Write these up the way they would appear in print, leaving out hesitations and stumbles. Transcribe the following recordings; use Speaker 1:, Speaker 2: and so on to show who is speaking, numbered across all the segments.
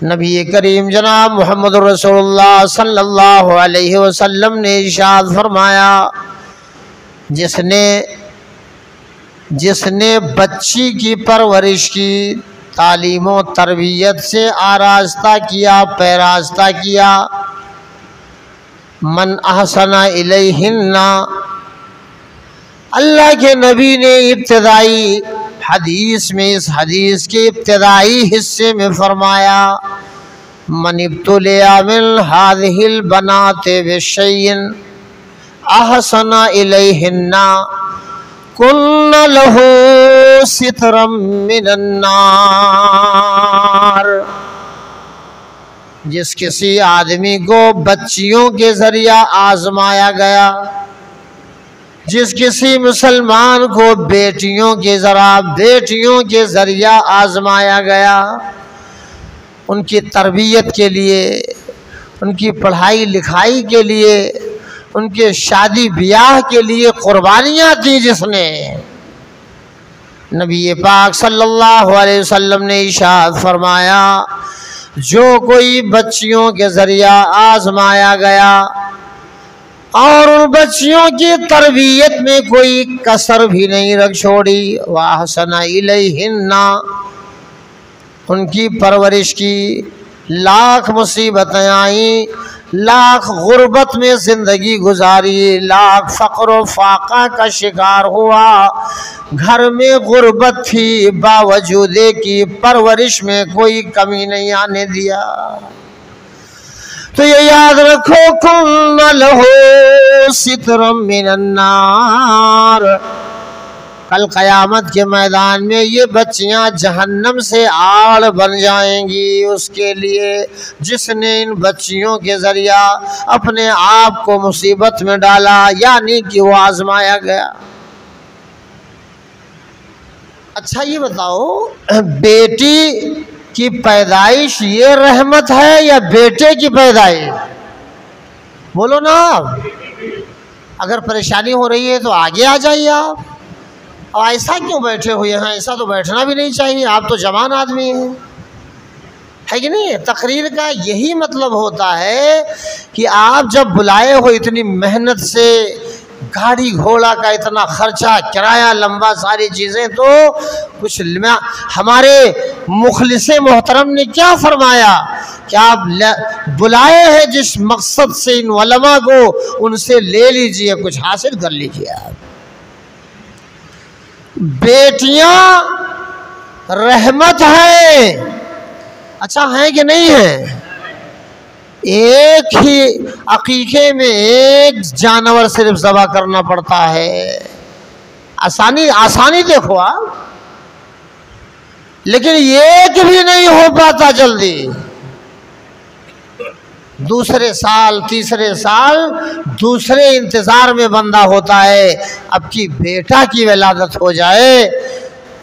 Speaker 1: नबी करीम जनाब मोहम्मद रसूलुल्लाह सल्लल्लाहु अलैहि वसल्लम ने इरशाद फरमाया, जिसने बच्ची की परवरिश की, तालीम व तरबियत से आरास्ता किया, पैरास्ता किया, मन अहसना इलैहिन्ना, अल्लाह के नबी ने इब्तिदाई हदीस में, इस हदीस के इब्तिदाई हिस्से में फरमाया, मन इब्तुलिया मिन हादिहिल बनाते बिशैइन अहसना इलैहिन्ना कुन्न लहू सितरम मिनन नार। जिस किसी आदमी को बच्चियों के जरिया आजमाया गया, जिस किसी मुसलमान को बेटियों के जरिया आजमाया गया, उनकी तरबियत के लिए, उनकी पढ़ाई लिखाई के लिए, उनके शादी ब्याह के लिए कुर्बानियाँ दी जिसने, नबी पाक सल्लल्लाहु अलैहि वसल्लम ने इरशाद फरमाया, जो कोई बच्चियों के जरिया आजमाया गया और उन बच्चियों की तरबियत में कोई कसर भी नहीं रख छोड़ी, वहसना इलैहिन्ना, उनकी परवरिश की, लाख मुसीबतें आई, लाख गुर्बत में ज़िंदगी गुजारी, लाख फ़क्र व फाका का शिकार हुआ, घर में गुर्बत थी, बावजूद की परवरिश में कोई कमी नहीं आने दिया। तो ये याद रखो, कुन्न लहू सितरम मिनन नार, कल क़यामत के मैदान में ये बच्चियां जहन्नम से आड़ बन जाएंगी उसके लिए जिसने इन बच्चियों के जरिया अपने आप को मुसीबत में डाला, यानी कि वो आजमाया गया। अच्छा ये बताओ, बेटी की पैदाइश ये रहमत है या बेटे की पैदाइश? बोलो ना। अगर परेशानी हो रही है तो आगे आ जाइए आप। और ऐसा क्यों बैठे हुए हैं? ऐसा तो बैठना भी नहीं चाहिए, आप तो जवान आदमी हैं, है कि नहीं? तकरीर का यही मतलब होता है कि आप जब बुलाए हो, इतनी मेहनत से, गाड़ी घोड़ा का इतना खर्चा, किराया लंबा, सारी चीज़ें, तो कुछ हमारे मुखलिसे मोहतरम ने क्या फरमाया कि आप बुलाए हैं जिस मकसद से इन उलमा को, उनसे ले लीजिए, कुछ हासिल कर लीजिए आप। बेटियां रहमत है, अच्छा है कि नहीं है? एक ही अकीके में एक जानवर सिर्फ ज़बह करना पड़ता है, आसानी देखो आप, लेकिन एक भी नहीं हो पाता जल्दी। दूसरे साल, तीसरे साल, दूसरे इंतज़ार में बंदा होता है, अब की बेटा की विलादत हो जाए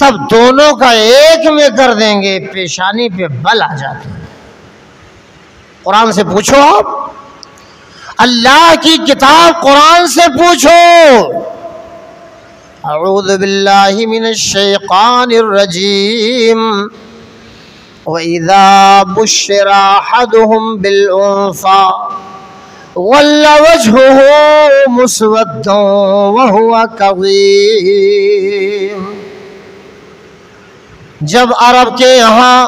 Speaker 1: तब दोनों का एक में कर देंगे, पेशानी पे बल आ जाते हैं। कुरान से पूछो आप, अल्लाह की किताब कुरान से पूछो। अऊज़ु बिल्लाहि मिनश शैतानिर रजीम, वइज़ा बुश्शिरा अहदुहुम बिल उन्सा वल्ला वजहुहु मुस्वद्दन वहुवा कज़ीम। जब अरब के यहाँ,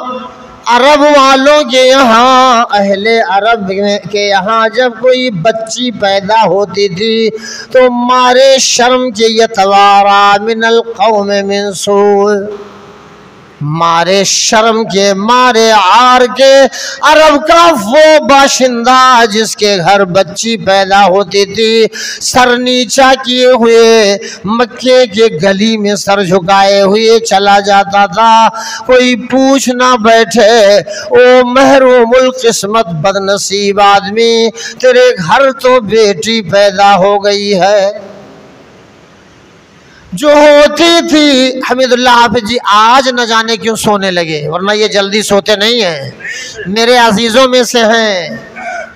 Speaker 1: अरब वालों के यहाँ, अहले अरब के यहाँ जब कोई बच्ची पैदा होती थी तो मारे शर्म के यतवारा मिनल कौम मिन सू, मारे शर्म के, मारे आर के, अरब का वो बाशिंदा जिसके घर बच्ची पैदा होती थी, सर नीचा किए हुए मक्के के गली में सर झुकाए हुए चला जाता था। कोई पूछ ना बैठे, ओ महरूमुल किस्मत बदनसीब आदमी, तेरे घर तो बेटी पैदा हो गई है। जो होती थी, हमीदुल्लाह हाफिज जी आज न जाने क्यों सोने लगे, वरना ये जल्दी सोते नहीं हैं, मेरे अजीज़ों में से हैं।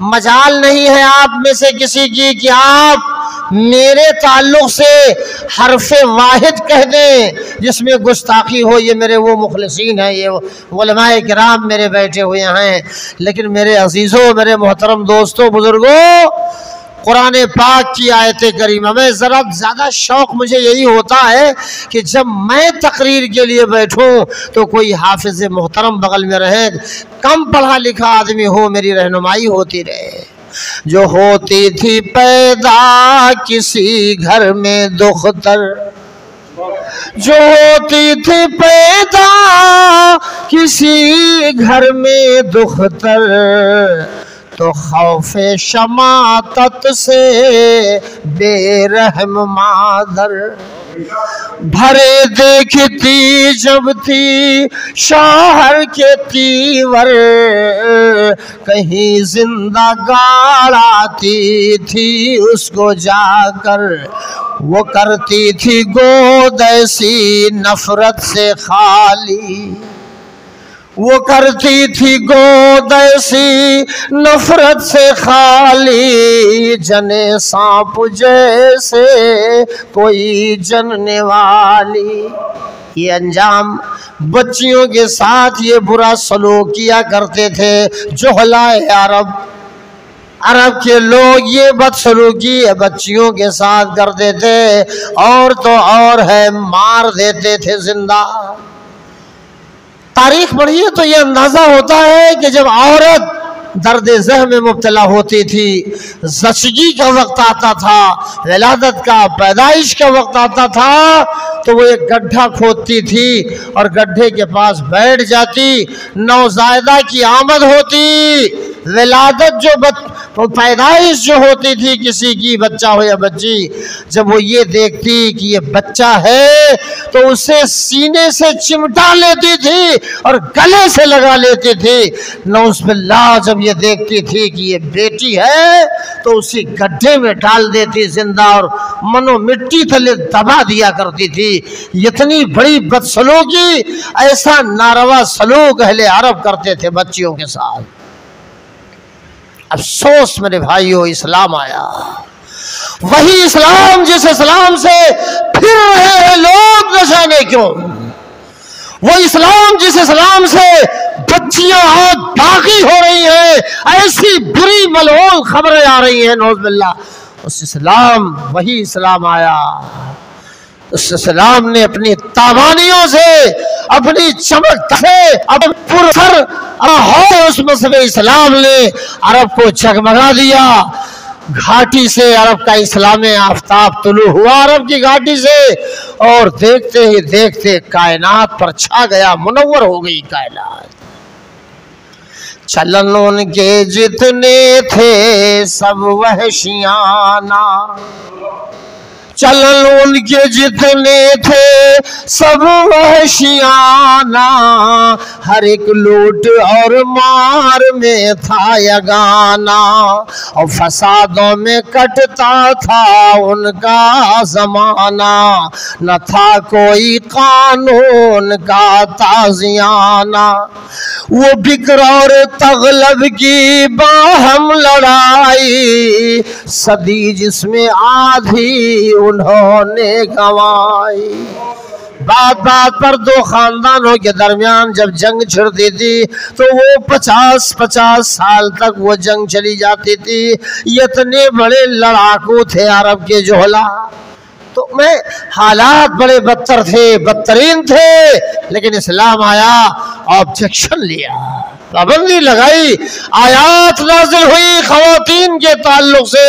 Speaker 1: मजाल नहीं है आप में से किसी की कि आप मेरे ताल्लुक से हरफ़े वाहिद कह दें जिसमें गुस्ताखी हो, ये मेरे वो मुखलिसीन हैं, ये उलमाए किराम मेरे बैठे हुए हैं। लेकिन मेरे अजीज़ों, मेरे मोहतरम दोस्तों, बुजुर्गों, कुरान पाक की आयत करीमा में ज़रा ज़्यादा शौक़ मुझे यही होता है कि जब मैं तकरीर के लिए बैठूं तो कोई हाफिज़ मोहतरम बगल में रहे, कम पढ़ा लिखा आदमी हो, मेरी रहनुमाई होती रहे। जो होती थी पैदा किसी घर में दुख्तर, जो होती थी पैदा किसी घर में दुख्तर, तो खौफे शमातत से बेरहम मादर भरे देखती जब थी शौहर के तीवर, कहीं जिंदा गाड़ाती थी उसको जाकर, वो करती थी गोद ऐसी नफरत से खाली, वो करती थी गोद ऐसी नफरत से खाली, जने सांप जैसे कोई जनने वाली। ये अंजाम बच्चियों के साथ ये बुरा सलूक किया करते थे जोहलाए अरब। अरब के लोग ये बदसलूकी बच्चियों के साथ करते थे, और तो और है मार देते थे जिंदा। तारीख पढ़िए तो ये अंदाजा होता है कि जब औरत दर्द ज़ह में मुब्तला होती थी, ज़चगी का वक्त आता था, विलादत का, पैदाइश का वक्त आता था, तो वो एक गड्ढा खोदती थी और गड्ढे के पास बैठ जाती। नौज़ायदा की आमद होती, विलादत जो पैदाइश जो होती थी किसी की, बच्चा हो या बच्ची, जब वो ये देखती कि ये बच्चा है तो उसे सीने से चिमटा लेती थी और गले से लगा लेती थी। नौज़ुबिल्लाह जब ये देखती थी कि ये बेटी है तो उसी गड्ढे में डाल देती जिंदा और मनो मिट्टी थले दबा दिया करती थी। इतनी बड़ी बदसलूकी, ऐसा नारवा सलूक अहले अरब करते थे बच्चियों के साथ। अफसोस मेरे भाइयों, इस्लाम आया, वही इस्लाम जिस इस्लाम से फिर रहे हैं लोग न जाने क्यों, वो इस्लाम जिस इस्लाम से बच्चियां आज बागी हो रही हैं, ऐसी बुरी मलऊन खबरें आ रही हैं नौज़ुबिल्लाह, उस इस्लाम, वही इस्लाम आया। उस इस्लाम ने अपनी तावानियों से, अपनी चमक से, अपने पुरसर उस मसले इस्लाम ने अरब को जगमगा दिया। घाटी से अरब का इस्लामी आफताब तुलू हुआ अरब की घाटी से, और देखते ही देखते कायनात पर छा गया, मुनव्वर हो गई कायनात। चलन उनके जितने थे सब वहशियाना, चलन उनके जितने थे सब वहशियाना, हर एक लूट और मार में था यगाना, और फसादों में कटता था उनका जमाना, न था कोई कानून का ताज़ियाना। वो बिक्र और तगलब की बाहम लड़ाई, सदी जिसमें आधी उन्होंने गंवाई। बात बात पर दो खानदानों के दरमियान जब जंग छिड़ती थी तो वो 50-50 साल तक वो जंग चली जाती थी। इतने बड़े लड़ाकू थे अरब के जोहला, तो मैं हालात बड़े बदतर थे, बदतरीन थे, लेकिन इस्लाम आया, ऑब्जेक्शन लिया, पाबंदी लगाई, आयात नाज़िल हुई ख़वातीन के ताल्लुक से,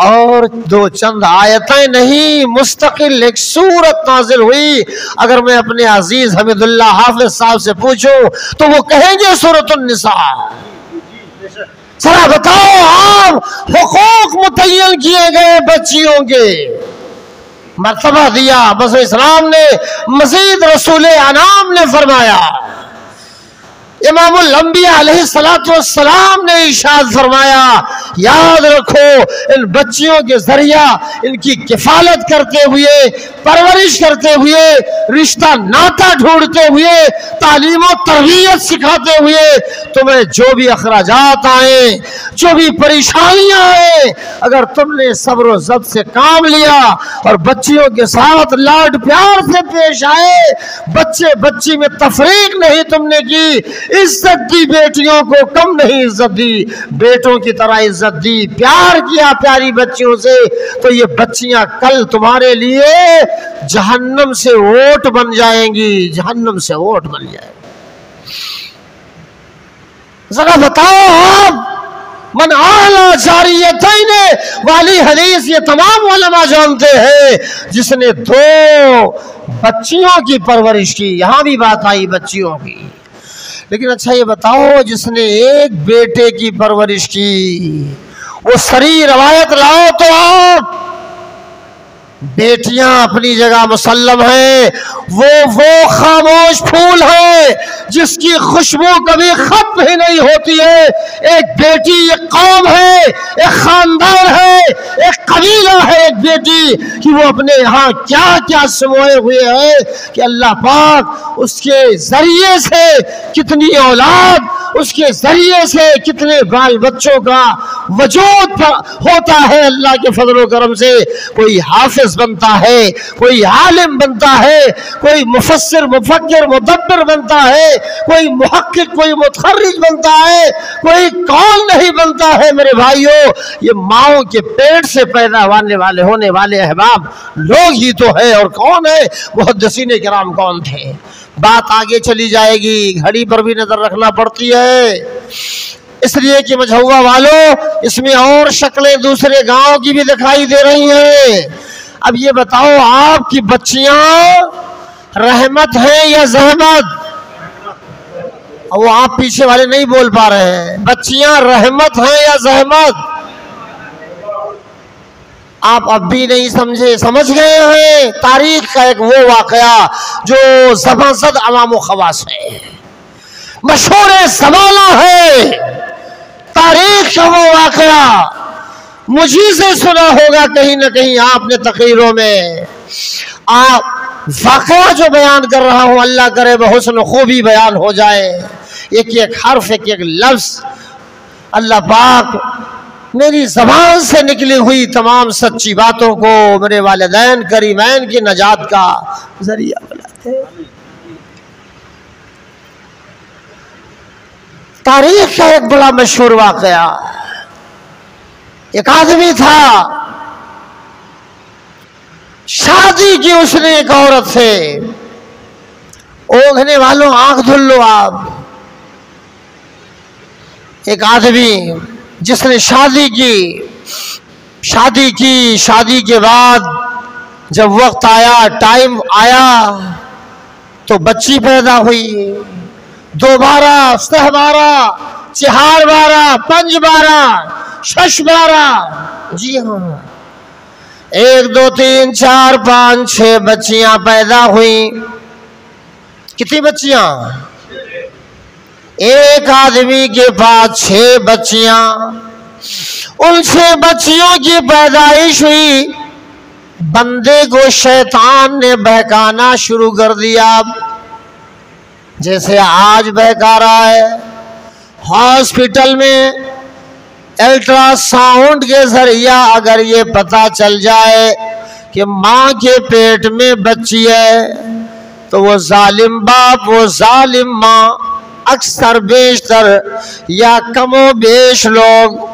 Speaker 1: और दो चंद आयतें नहीं, मुस्तकिल एक सूरत नाज़िल हुई। अगर मैं अपने अजीज हमीदुल्लाह हाफिज साहब से पूछूं तो वो कहेंगे सूरतुन निसा। जरा बताओ, आप हुकूक मुतय्यन किए गए बच्चियों के, मर्तबा दिया, बस इस्लाम ने, मज़ीद रसूल अनाम ने फरमाया इमामुल अंबिया अलैहिस्सलातु वस्सलाम ने इरशाद फरमाया, याद रखो इन बच्चियों के जरिया इनकी किफालत करते हुए, परवरिश करते हुए, रिश्ता नाता ढूंढते हुए, तालीम और तरबियत सिखाते हुए तुम्हें जो भी अखराजात आए, जो भी परेशानियां आए, अगर तुमने सब्र और ज़ब्त से काम लिया और बच्चियों के साथ लाड प्यार से पेश आए, बच्चे बच्ची में तफरीक नहीं तुमने की, इज्जत दी, बेटियों को कम नहीं इज्जत दी, बेटों की तरह इज्जत दी, प्यार किया प्यारी बच्चियों से, तो ये बच्चियां कल तुम्हारे लिए जहन्नम से ओट बन जाएंगी, जहन्नम से ओट बन जाएंगी। जरा बताओ आप, मन आला जारियतैन वाली हदीस ये तमाम उलमा जानते हैं, जिसने दो बच्चियों की परवरिश की, यहां भी बात आई बच्चियों की, लेकिन अच्छा ये बताओ जिसने एक बेटे की परवरिश की, वो सरी रवायत लाओ तो आप। बेटियां अपनी जगह मुसल्लम है, वो खामोश फूल है जिसकी खुशबू कभी खत्म ही नहीं होती है। एक बेटी एक कौम है, एक खानदान है, एक कबीला है, एक बेटी कि वो अपने यहाँ क्या क्या समोए हुए है कि अल्लाह पाक उसके जरिए से कितनी औलाद, उसके जरिए से कितने बाल बच्चों का वजूद होता है अल्लाह के फजल करम से। कोई हाफिज बनता है, कोई आलिम बनता है, कोई मुफस्सिर मुफक्किर मुदब्बिर बनता है, कोई मुहक्किक कोई मुतखर्रिज बनता है, कोई कौन नहीं बनता है मेरे भाइयों। ये माओ के पेट से पैदा होने वाले अहबाब लोग ही तो है, और कौन है, मुहद्दिसीन किराम कौन थे। बात आगे चली जाएगी, घड़ी पर भी नजर रखना पड़ती है, इसलिए कि मझौवा वालों इसमें और शक्लें दूसरे गांव की भी दिखाई दे रही हैं। अब ये बताओ आपकी बच्चियां रहमत है या जहमत? वो आप पीछे वाले नहीं बोल पा रहे हैं, बच्चियां रहमत है या जहमत? आप अब भी नहीं समझे, समझ गए हैं। तारीख का एक वो वाकया जो ज़बरदस्त अवाम खवास है, मशहूर ज़माना है, तारीख का वो वाकया मुझी से सुना होगा कहीं ना कहीं आपने तकरीरों में। आप वाकया जो बयान कर रहा हूं, अल्लाह करे बहुस्न खूबी बयान हो जाए, एक एक हर्फ एक एक लफ्ज अल्लाह पाक मेरी ज़बान से निकली हुई तमाम सच्ची बातों को मेरे वालिदैन करीमैन की नजात का जरिया बनाते। तारीख का एक बड़ा मशहूर वाकया, एक आदमी था, शादी की उसने एक औरत से। ओंघने वालों आंख धुल लो आप। एक आदमी जिसने शादी के बाद जब वक्त आया, टाइम आया, तो बच्ची पैदा हुई। 2 बारा, 6 बारा, 4 बारा, 5 बारा, 6 बारा, जी हाँ, 1 2 3 4 5 6 बच्चियां पैदा हुई। कितनी बच्चियां? एक आदमी के पास 6 बच्चियां। उन 6 बच्चियों की पैदाइश हुई, बंदे को शैतान ने बहकाना शुरू कर दिया, जैसे आज बहका रहा है। हॉस्पिटल में अल्ट्रासाउंड के जरिया अगर ये पता चल जाए कि माँ के पेट में बच्ची है, तो वो जालिम बाप, वो जालिम माँ, अक्सर बेशतर या कमो बेश लोग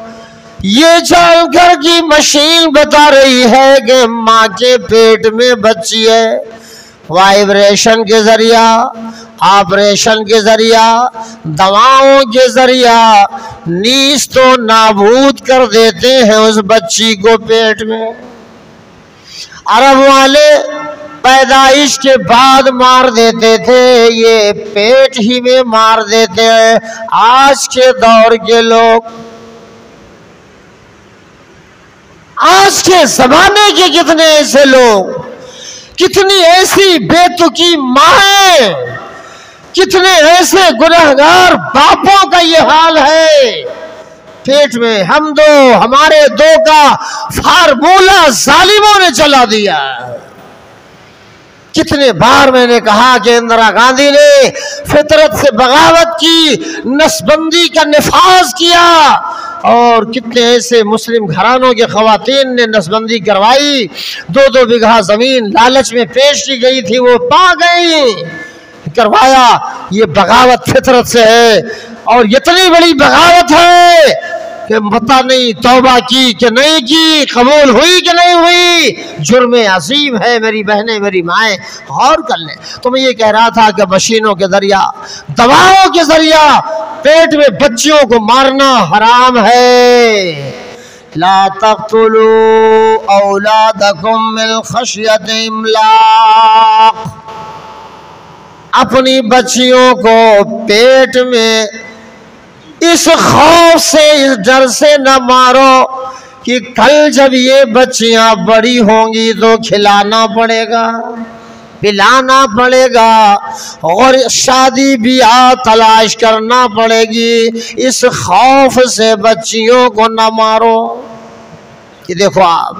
Speaker 1: ये जानकर कि मशीन बता रही है कि माँ के पेट में बच्ची है, वाइब्रेशन के जरिया, ऑपरेशन के जरिया, दवाओं के जरिया नीस तो नाबूद कर देते हैं उस बच्ची को पेट में। अरब वाले पैदाइश के बाद मार देते थे, ये पेट ही में मार देते हैं आज के दौर के लोग। आज के जमाने के कितने ऐसे लोग, कितनी ऐसी बेतुकी माएं कितने ऐसे गुनहगार बापों का ये हाल है, पेट में हम दो हमारे दो का फार्मूला जालिमों ने चला दिया। कितने बार मैंने कहा कि इंदिरा गांधी ने फितरत से बगावत की, नसबंदी का निफाज किया, और कितने ऐसे मुस्लिम घरानों के खवातीन ने नसबंदी करवाई। 2-2 बीघा जमीन लालच में पेश की गई थी, वो पा गई, करवाया। ये बगावत फितरत से है, और इतनी बड़ी बगावत है कि पता नहीं तौबा की कि नहीं की, कबूल हुई कि नहीं हुई। जुर्म अजीम है मेरी बहनें, मेरी माएँ, गौर कर लें। तो मैं ये कह रहा था कि मशीनों के जरिया, दवाओं के जरिया पेट में बच्चियों को मारना हराम है। ला तक़्तुलू औलादकुम मिन खश्यति इमलाक, अपनी बच्चियों को पेट में इस खौफ से, इस डर से न मारो कि कल जब ये बच्चियां बड़ी होंगी तो खिलाना पड़ेगा, पिलाना पड़ेगा, और शादी ब्याह तलाश करना पड़ेगी। इस खौफ से बच्चियों को न मारो। कि देखो आप,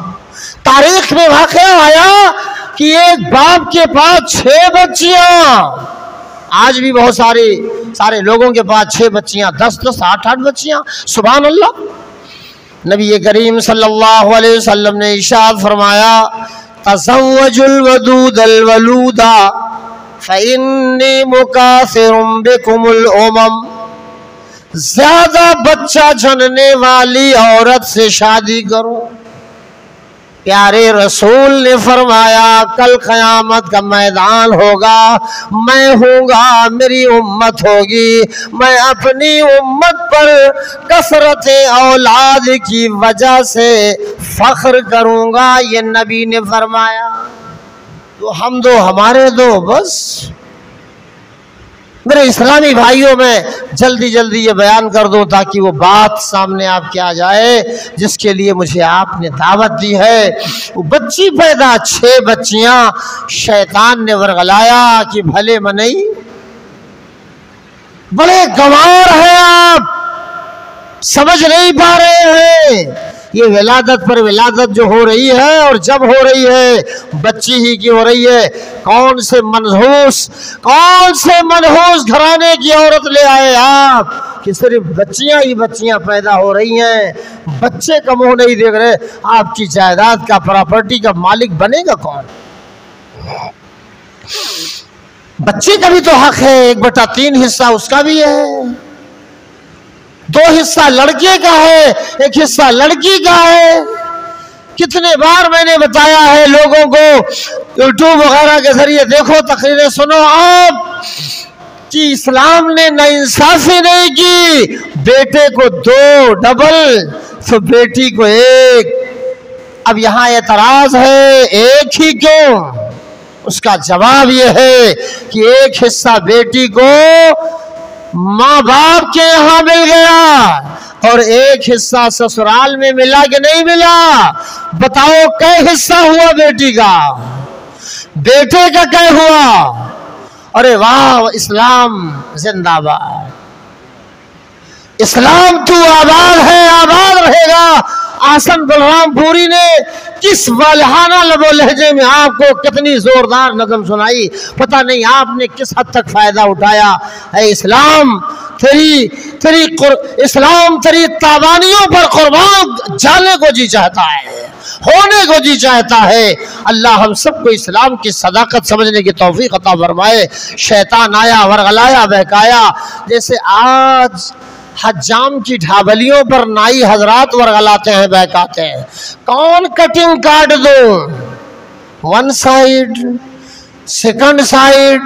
Speaker 1: तारीख में वाक़या आया कि एक बाप के पास 6 बच्चियां, आज भी बहुत सारे लोगों के पास 6 बच्चियां, 10-10, 8-8 बच्चियां। सुभान अल्लाह। नबी करीम सल्लल्लाहु अलैहि वसल्लम ने इरशाद फरमाया, तज़व्वजुल वदूदल वलूदा फ़इन्नी मुकासिरुम बिकुमुल उमम, ज्यादा बच्चा जनने वाली औरत से शादी करो। प्यारे रसूल ने फरमाया, कल क़यामत का मैदान होगा, मैं हूँगा, मेरी उम्मत होगी, मैं अपनी उम्मत पर कसरत औलाद की वजह से फख्र करूँगा। ये नबी ने फरमाया। तो हम दो हमारे दो, बस। मेरे इस्लामी भाइयों, में जल्दी जल्दी ये बयान कर दूं ताकि वो बात सामने आपके आ जाए जिसके लिए मुझे आपने दावत दी है। वो बच्ची पैदा, 6 बच्चियां, शैतान ने वर्गलाया कि भले मनई, बड़े गंवार हैं आप, समझ नहीं पा रहे हैं। ये विलादत पर विलादत जो हो रही है, और जब हो रही है बच्ची ही की हो रही है। कौन से मनहूस घराने की औरत ले आए आप कि सिर्फ बच्चियां ही बच्चियां पैदा हो रही हैं, बच्चे का मुंह नहीं देख रहे। आपकी जायदाद का, प्रॉपर्टी का मालिक बनेगा कौन? बच्चे का भी तो हक है, 1/3 हिस्सा उसका भी है, 2 हिस्सा लड़के का है, 1 हिस्सा लड़की का है। कितने बार मैंने बताया है लोगों को, यूट्यूब वगैरह के जरिए देखो, तकरीरें सुनो आप, कि इस्लाम ने नाइंसाफी नहीं की। बेटे को 2 डबल, तो बेटी को 1। अब यहाँ एतराज है, 1 ही क्यों? उसका जवाब यह है कि 1 हिस्सा बेटी को माँ बाप के यहाँ मिल गया, और 1 हिस्सा ससुराल में मिला कि नहीं मिला? बताओ कै हिस्सा हुआ बेटी का, बेटे का कै हुआ? अरे वाह, इस्लाम जिंदाबाद। इस्लाम तू आबाद है, आबाद रहेगा। आसन बलरामपुरी ने किस वालहाना लबो लहजे में आपको कितनी जोरदार नज़म सुनाई, पता नहीं आपने किस हद तक फायदा उठाया है। इस्लाम इस्लाम तेरी ताबानियों पर कुर्बान जाने को जी चाहता है, होने को जी चाहता है। अल्लाह हम सबको इस्लाम की सदाकत समझने की तौफीक अता फरमाए। शैतान आया, वर्गलाया, बहकाया। जैसे आज हज्जाम की ढाबलियों पर नाई हजरात वर्गलाते हैं, बहकाते हैं, कौन कटिंग काट दो, 1 side, 2nd side,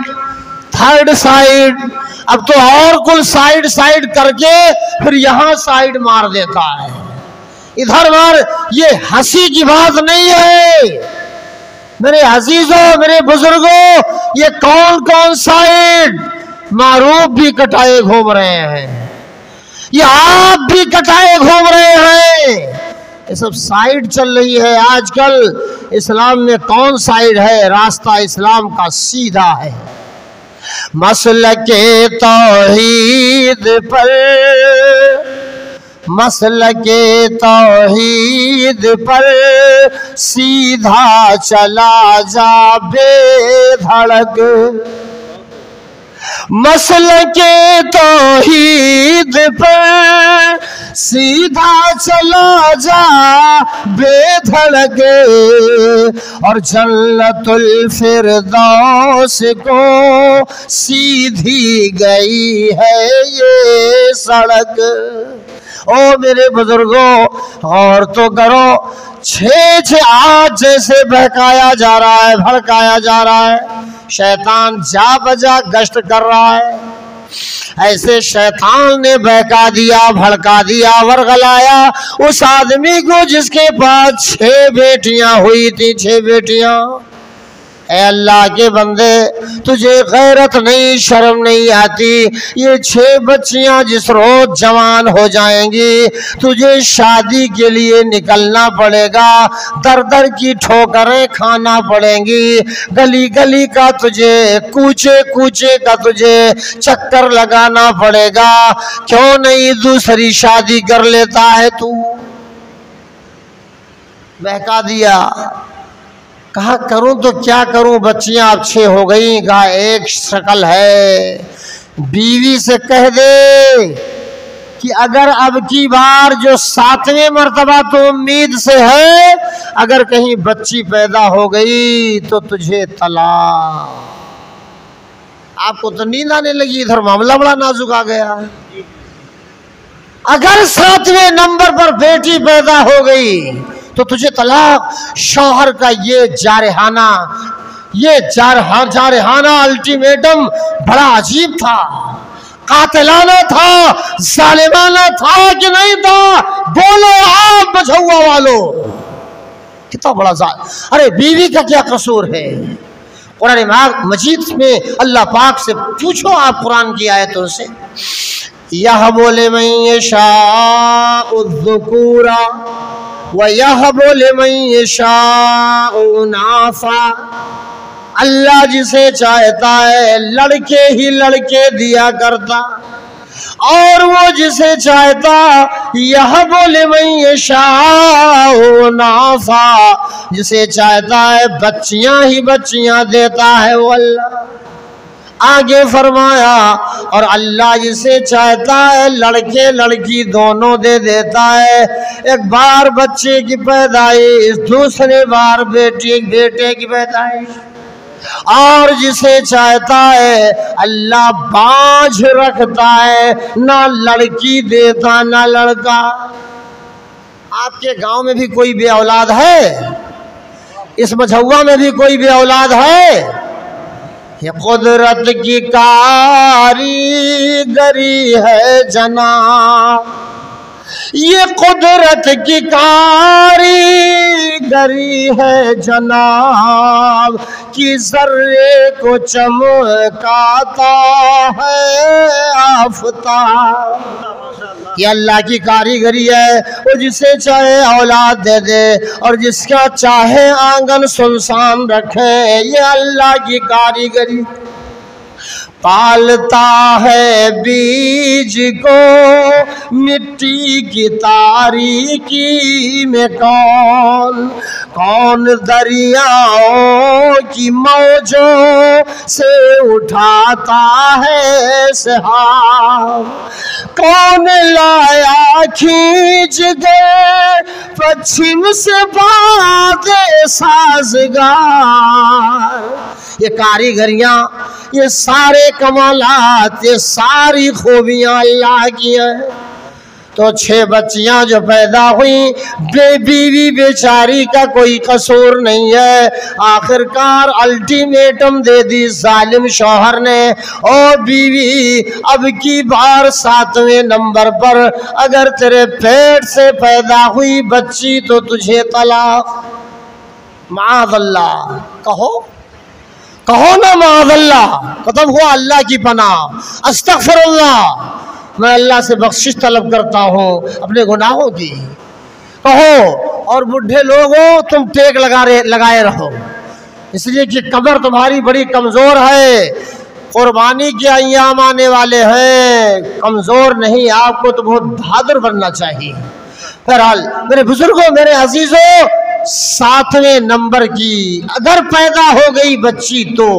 Speaker 1: 3rd side, अब तो और कुल साइड करके फिर यहाँ साइड मार देता है, इधर मार। ये हंसी की बात नहीं है मेरे अजीजों, मेरे बुजुर्गों। ये कौन साइड मारूफ भी कटाए घूम रहे हैं, ये आप भी कटाए घूम रहे हैं। ये सब साइड चल रही है आजकल। इस्लाम में कौन साइड है? रास्ता इस्लाम का सीधा है। मसलके तौहीद पर, मसलके तौहीद पर सीधा चला जा बेधड़क। मसलके तौहीद पर सीधा चला जा बेधड़क, और जन्नतुल फिरदौस को सीधी गई है ये सड़क। ओ मेरे बुजुर्गों, और तो करो, छे आज जैसे बहकाया जा रहा है, भड़काया जा रहा है, शैतान जा बजा गश्त कर रहा है, ऐसे शैतान ने बहका दिया, भड़का दिया, वर्गलाया उस आदमी को जिसके पास 6 बेटियां हुई थी। 6 बेटियां। ऐ अल्लाह के बंदे, तुझे गैरत नहीं, शर्म नहीं आती? ये 6 बच्चियां जिस रोज जवान हो जाएंगी, तुझे शादी के लिए निकलना पड़ेगा, दर दर की ठोकरें खाना पड़ेंगी, गली गली का तुझे, कूचे कूचे का तुझे चक्कर लगाना पड़ेगा। क्यों नहीं दूसरी शादी कर लेता है तू? बहका दिया। कहा करूं तो क्या करूं, बच्चियां अब 6 हो गई। कहा एक शक्ल है, बीवी से कह दे कि अगर अब की बार जो 7वें मर्तबा तो उम्मीद से है, अगर कहीं बच्ची पैदा हो गई तो तुझे तलाक। आपको तो नींद आने लगी, इधर मामला बड़ा नाजुक आ गया। अगर 7वें नंबर पर बेटी पैदा हो गई तो तुझे तलाक। शौहर का ये जारहाना अल्टीमेटम बड़ा अजीब था, कातिलाना था, जालिमाना था कि नहीं था? बोलो आप बछुआ वालों, कितना बड़ा अरे बीवी का क्या कसूर है? कुरान मजीद में अल्लाह पाक से पूछो आप कुरान की आयतों से। यह बोले मैं यशाउज़्ज़ुकूरा व यह बोले मैं यशाउनासा। अल्लाह जिसे चाहता है लड़के ही लड़के दिया करता, और वो जिसे चाहता यह बोले मैं यशाउनासा, जिसे चाहता है बच्चियां ही बच्चियां देता है वो अल्लाह। आगे फरमाया, और अल्लाह जिसे चाहता है लड़के लड़की दोनों दे देता है। एक बार बच्चे की पैदाइश, दूसरे बार बेटे की पैदाइश। और जिसे चाहता है अल्लाह बांझ रखता है, ना लड़की देता ना लड़का। आपके गांव में भी कोई बे औलाद है? इस मझौवा में भी कोई बे औलाद है? ये कुदरत की कारीगरी है जनाब, ये कुदरत की कारीगरी है जनाब, कि जर्रे को चमकाता है आफताब। ये अल्लाह की कारीगरी है, वो जिसे चाहे औलाद दे दे और जिसका चाहे आंगन सुनसान रखे। ये अल्लाह की कारीगरी। पालता है बीज को मिट्टी की तारीकी में कौन, कौन दरियाओं की मौजों से उठाता है सहाब, कौन लाया खींच गए पश्चिम से बादे साजगार। ये कारीगरियां, ये सारे कमालात, ये सारी खूबियां अल्लाह की हैं। तो 6 बच्चियां जो पैदा हुई, बीवी बेचारी का कोई कसूर नहीं है। आखिरकार अल्टीमेटम दे दी जालिम शौहर ने, और बीवी अब की बार 7वें नंबर पर अगर तेरे पेट से पैदा हुई बच्ची तो तुझे तलाक। माअज़ल्लाह, कहो ना माअज़ल्लाह, खत्म हुआ अल्लाह की पनाह। अस्तग़फिरुल्लाह, मैं अल्लाह से बख्शिश तलब करता हूँ अपने गुनाहों की। कहो, और बुढ़े लोगों तुम टेक लगाए रहो, इसलिए कि कमर तुम्हारी बड़ी कमज़ोर है। कुर्बानी के अय्याम आने वाले हैं, कमज़ोर नहीं, आपको तो बहुत बहादुर बनना चाहिए। बहरहाल मेरे बुजुर्गों, मेरे अजीजों, 7वें नंबर की अगर पैदा हो गई बच्ची तो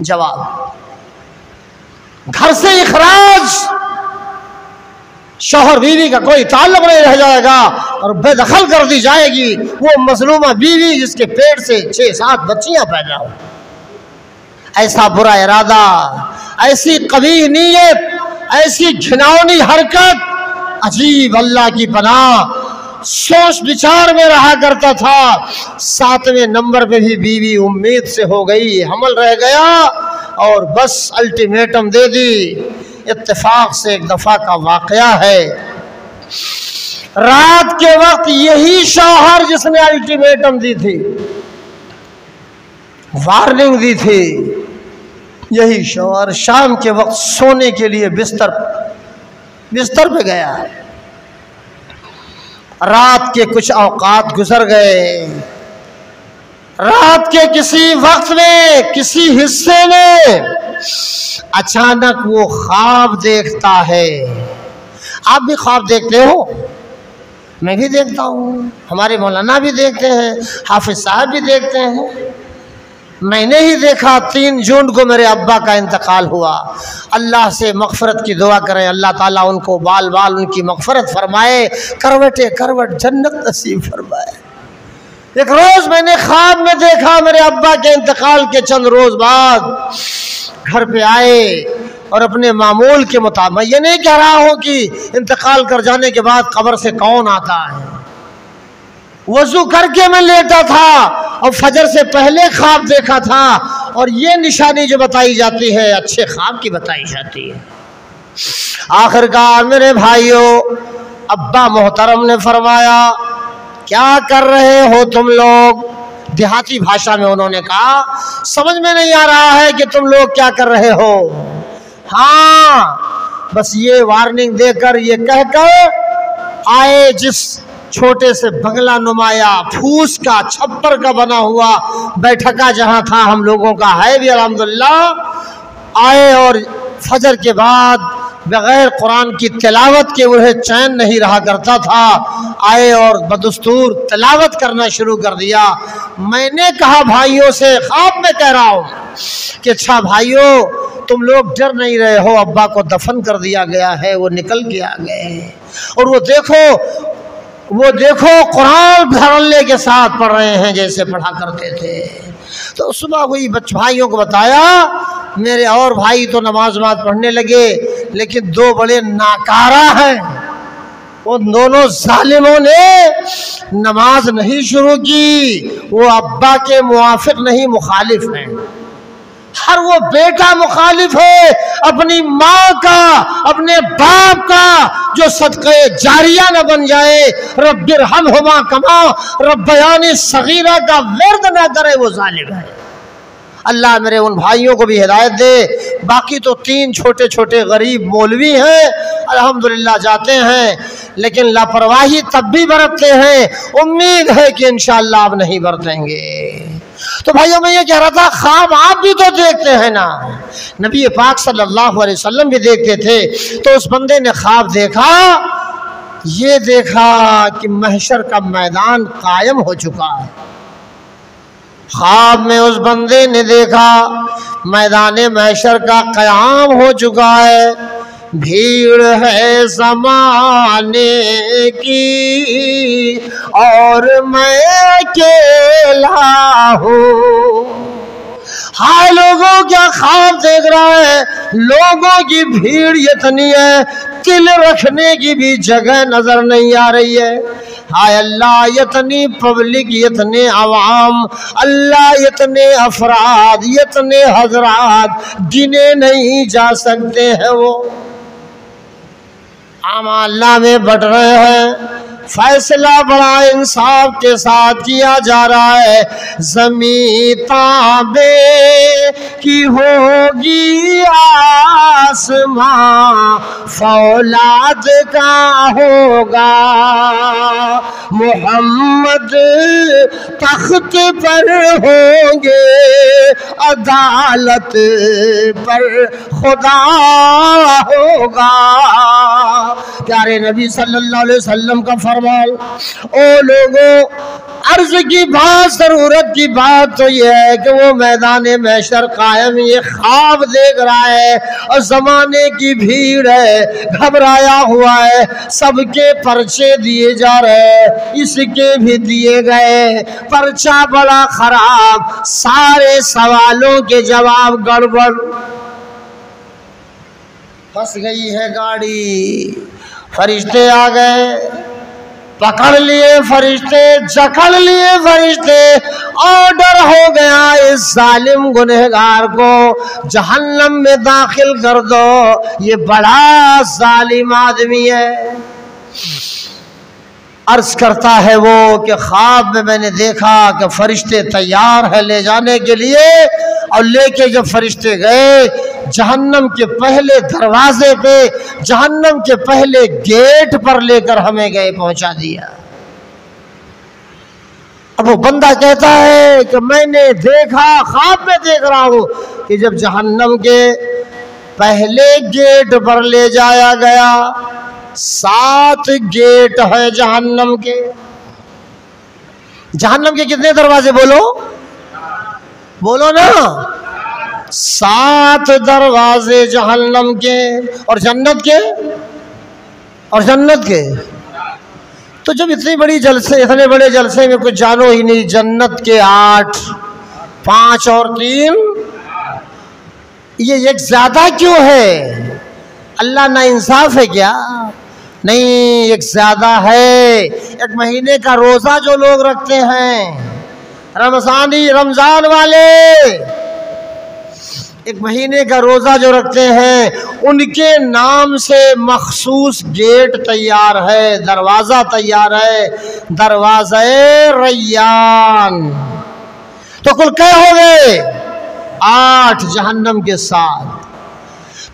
Speaker 1: जवाब, घर से इखराज, शौहर बीवी का कोई ताल्लुक नहीं रह जाएगा और बेदखल कर दी जाएगी वो मजलूमा बीवी जिसके पेट से 6-7 बच्चियां पैदा हो। ऐसा बुरा इरादा, ऐसी कबीह नीयत, ऐसी घिनौनी हरकत, अजीब, अल्लाह की पनाह, सोच विचार में रहा करता था। 7वें नंबर पे भी बीवी उम्मीद से हो गई, हमल रह गया और बस अल्टीमेटम दे दी। इत्तेफाक से एक दफा का वाकया है, रात के वक्त यही शौहर जिसने अल्टीमेटम दी थी, वार्निंग दी थी, यही शौहर शाम के वक्त सोने के लिए बिस्तर पे गया। रात के कुछ औकात गुजर गए, रात के किसी वक्त में, किसी हिस्से में अचानक वो ख्वाब देखता है। आप भी ख्वाब देखते हो, मैं भी देखता हूँ, हमारे मौलाना भी देखते हैं, हाफिज साहब भी देखते हैं। मैंने ही देखा 3 जून को मेरे अब्बा का इंतकाल हुआ। अल्लाह से मग़फ़िरत की दुआ करें, अल्लाह ताला उनको बाल बाल उनकी मग़फ़िरत फरमाए, करवटे करवट जन्नत नसीब फरमाए। एक रोज़ मैंने ख्वाब में देखा, मेरे अब्बा के इंतकाल के चंद रोज़ बाद घर पे आए और अपने मामूल के मुताबिक, मैं ये नहीं कह रहा हूँ कि इंतकाल कर जाने के बाद कब्र से कौन आता है, वज़ू करके मैं लेटा था और फजर से पहले ख्वाब देखा था, और ये निशानी जो बताई जाती है अच्छे ख्वाब की बताई जाती है। आखिरकार मेरे भाइयों, अब्बा मोहतरम ने फरमाया, क्या कर रहे हो तुम लोग? देहाती भाषा में उन्होंने कहा, समझ में नहीं आ रहा है कि तुम लोग क्या कर रहे हो। हाँ, बस ये वार्निंग देकर, ये कहकर आए, जिस छोटे से बंगला नुमाया फूस का छप्पर का बना हुआ बैठका जहाँ था हम लोगों का है भी अल्हम्दुलिल्लाह, आए और फजर के बाद बग़ैर कुरान की तिलावत के उन्हें चैन नहीं रहा करता था, आए और बदस्तूर तिलावत करना शुरू कर दिया। मैंने कहा भाइयों से, ख्वाब में कह रहा हूँ कि अच्छा भाइयों, तुम लोग डर नहीं रहे हो, अब्बा को दफन कर दिया गया है, वो निकल के आ गए, और वो देखो कुरान धड़ल्ले के साथ पढ़ रहे हैं जैसे पढ़ा करते थे। तो सुबह हुई, भाइयों को बताया, मेरे और भाई तो नमाज पढ़ने लगे, लेकिन 2 बड़े नाकारा हैं, उन दोनों जालिमों ने नमाज नहीं शुरू की, वो अब्बा के मुआफिक नहीं, मुखालिफ हैं। हर वो बेटा मुखालिफ है अपनी माँ का, अपने बाप का, जो सदक़े जारिया न बन जाए, रब्बिरहमहुमा कमा रब्बयानी सगीरा का वर्द न करे, वो जालिम है। अल्लाह मेरे उन भाइयों को भी हिदायत दे। बाकी तो 3 छोटे छोटे गरीब मौलवी हैं, अल्हम्दुलिल्लाह जाते हैं, लेकिन लापरवाही तब भी बरतते हैं, उम्मीद है कि इंशाअल्लाह अब नहीं बरतेंगे। तो भाइयों, मैं ये कह रहा था, ख्वाब आप भी तो देखते हैं ना, नबी पाक सल्लल्लाहु अलैहि वसल्लम भी देखते थे। तो उस बंदे ने ख्वाब देखा, ये देखा कि महशर का मैदान कायम हो चुका है। ख्वाब में उस बंदे ने देखा मैदान महशर का क़याम हो चुका है, भीड़ है ज़माने की और मैं अकेला हूँ। हाय लोगों, क्या ख्वाब देख रहा है, लोगों की भीड़ इतनी है, तिल रखने की भी जगह नजर नहीं आ रही है। हाय अल्लाह, इतनी पब्लिक, इतने अवाम, अल्लाह इतने अफराद, इतने हजरात, गिने नहीं जा सकते हैं। वो आम अल्लाह में बट रहे हैं, फैसला बड़ा इंसाफ के साथ किया जा रहा है। ज़मीं ताबे की होगी, आसमां फौलाद का होगा। मोहम्मद तख्त पर होंगे, अदालत पर खुदा होगा। प्यारे नबी सल्लल्लाहु अलैहि वसल्लम का फरमान। ओ लोगों, अर्ज की बात, जरूरत की बात तो यह है कि वो मैदान महशर कायम ये ख्वाब देख रहा है और जमाने की भीड़ है, घबराया हुआ है, सबके पर्चे दिए जा रहे हैं, इसके भी दिए गए, पर्चा बड़ा खराब, सारे सवालों के जवाब गड़बड़। फंस गई है गाड़ी, फरिश्ते आ गए, पकड़ लिए फरिश्ते, जकड़ लिए फरिश्ते, ऑर्डर हो गया इस जालिम गुनहगार को जहन्नम में दाखिल कर दो। ये बड़ा जालिम आदमी है। अर्ज करता है वो कि ख्वाब में मैंने देखा कि फरिश्ते तैयार है ले जाने के लिए, और लेके जब फरिश्ते गए जहन्नम के पहले दरवाजे पे, जहन्नम के पहले गेट पर लेकर हमें गए, पहुंचा दिया। अब वो बंदा कहता है कि मैंने देखा, ख्वाब में देख रहा हूं कि जब जहन्नम के पहले गेट पर ले जाया गया, 7 गेट है जहन्नम के। जहन्नम के कितने दरवाजे बोलो, बोलो ना? 7 दरवाजे जहन्नम के। और जन्नत के, और जन्नत के तो जब इतनी बड़ी जलसे, इतने बड़े जलसे में कुछ जानो ही नहीं, जन्नत के 8, 5 और 3, ये एक ज्यादा क्यों है? अल्लाह ना इंसाफ है क्या? नहीं, एक ज्यादा है। एक महीने का रोजा जो लोग रखते हैं, रमजान वाले, एक महीने का रोजा जो रखते हैं, उनके नाम से मखसूस गेट तैयार है, दरवाजा तैयार है, दरवाजा रैयान। तो कुल क्या हो गए? 8 जहन्नम के 7।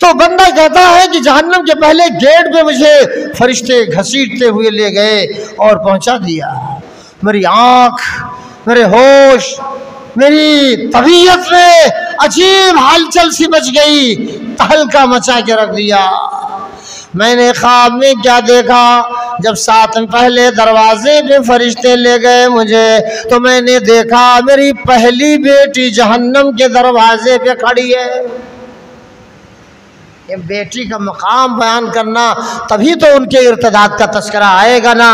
Speaker 1: तो बंदा कहता है कि जहन्नम के पहले गेट पे मुझे फरिश्ते घसीटते हुए ले गए और पहुंचा दिया। मेरी आंख, मेरे होश, मेरी तबीयत में अजीब हलचल सी मच गई, तहलका मचा के रख दिया। मैंने ख्वाब में क्या देखा? जब 7 पहले दरवाजे पे फरिश्ते ले गए मुझे, तो मैंने देखा मेरी पहली बेटी जहन्नम के दरवाजे पे खड़ी है। ये बेटी का मकाम बयान करना, तभी तो उनके इर्तिदाद का तस्करा आएगा ना।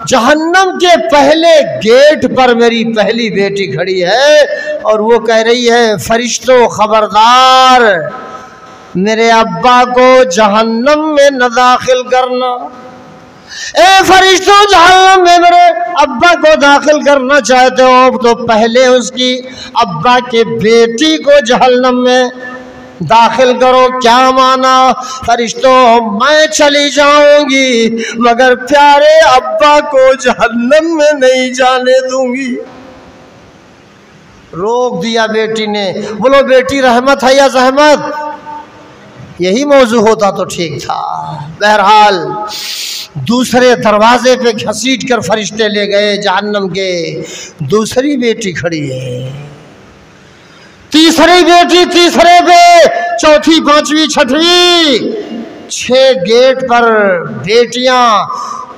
Speaker 1: जहन्नम के पहले गेट पर मेरी पहली बेटी खड़ी है और वो कह रही है, फरिश्तों खबरदार, मेरे अब्बा को जहन्नम में न दाखिल करना। ए फरिश्तों, जहन्नम में मेरे अब्बा को दाखिल करना चाहते हो तो पहले उसकी अब्बा के बेटी को जहन्नम में दाखिल करो। क्या माना? फरिश्तों, मैं चली जाऊंगी मगर प्यारे अब्बा को जहन्नम में नहीं जाने दूंगी। रोक दिया बेटी ने। बोलो बेटी रहमत है या जहमत? यही मौजू होता तो ठीक था। बहरहाल दूसरे दरवाजे पे घसीट कर फरिश्ते ले गए जहन्नम के। दूसरी बेटी खड़ी है, तीसरी बेटी तीसरे पे, चौथी, पांचवी, छठवीं, 6 गेट पर बेटियां।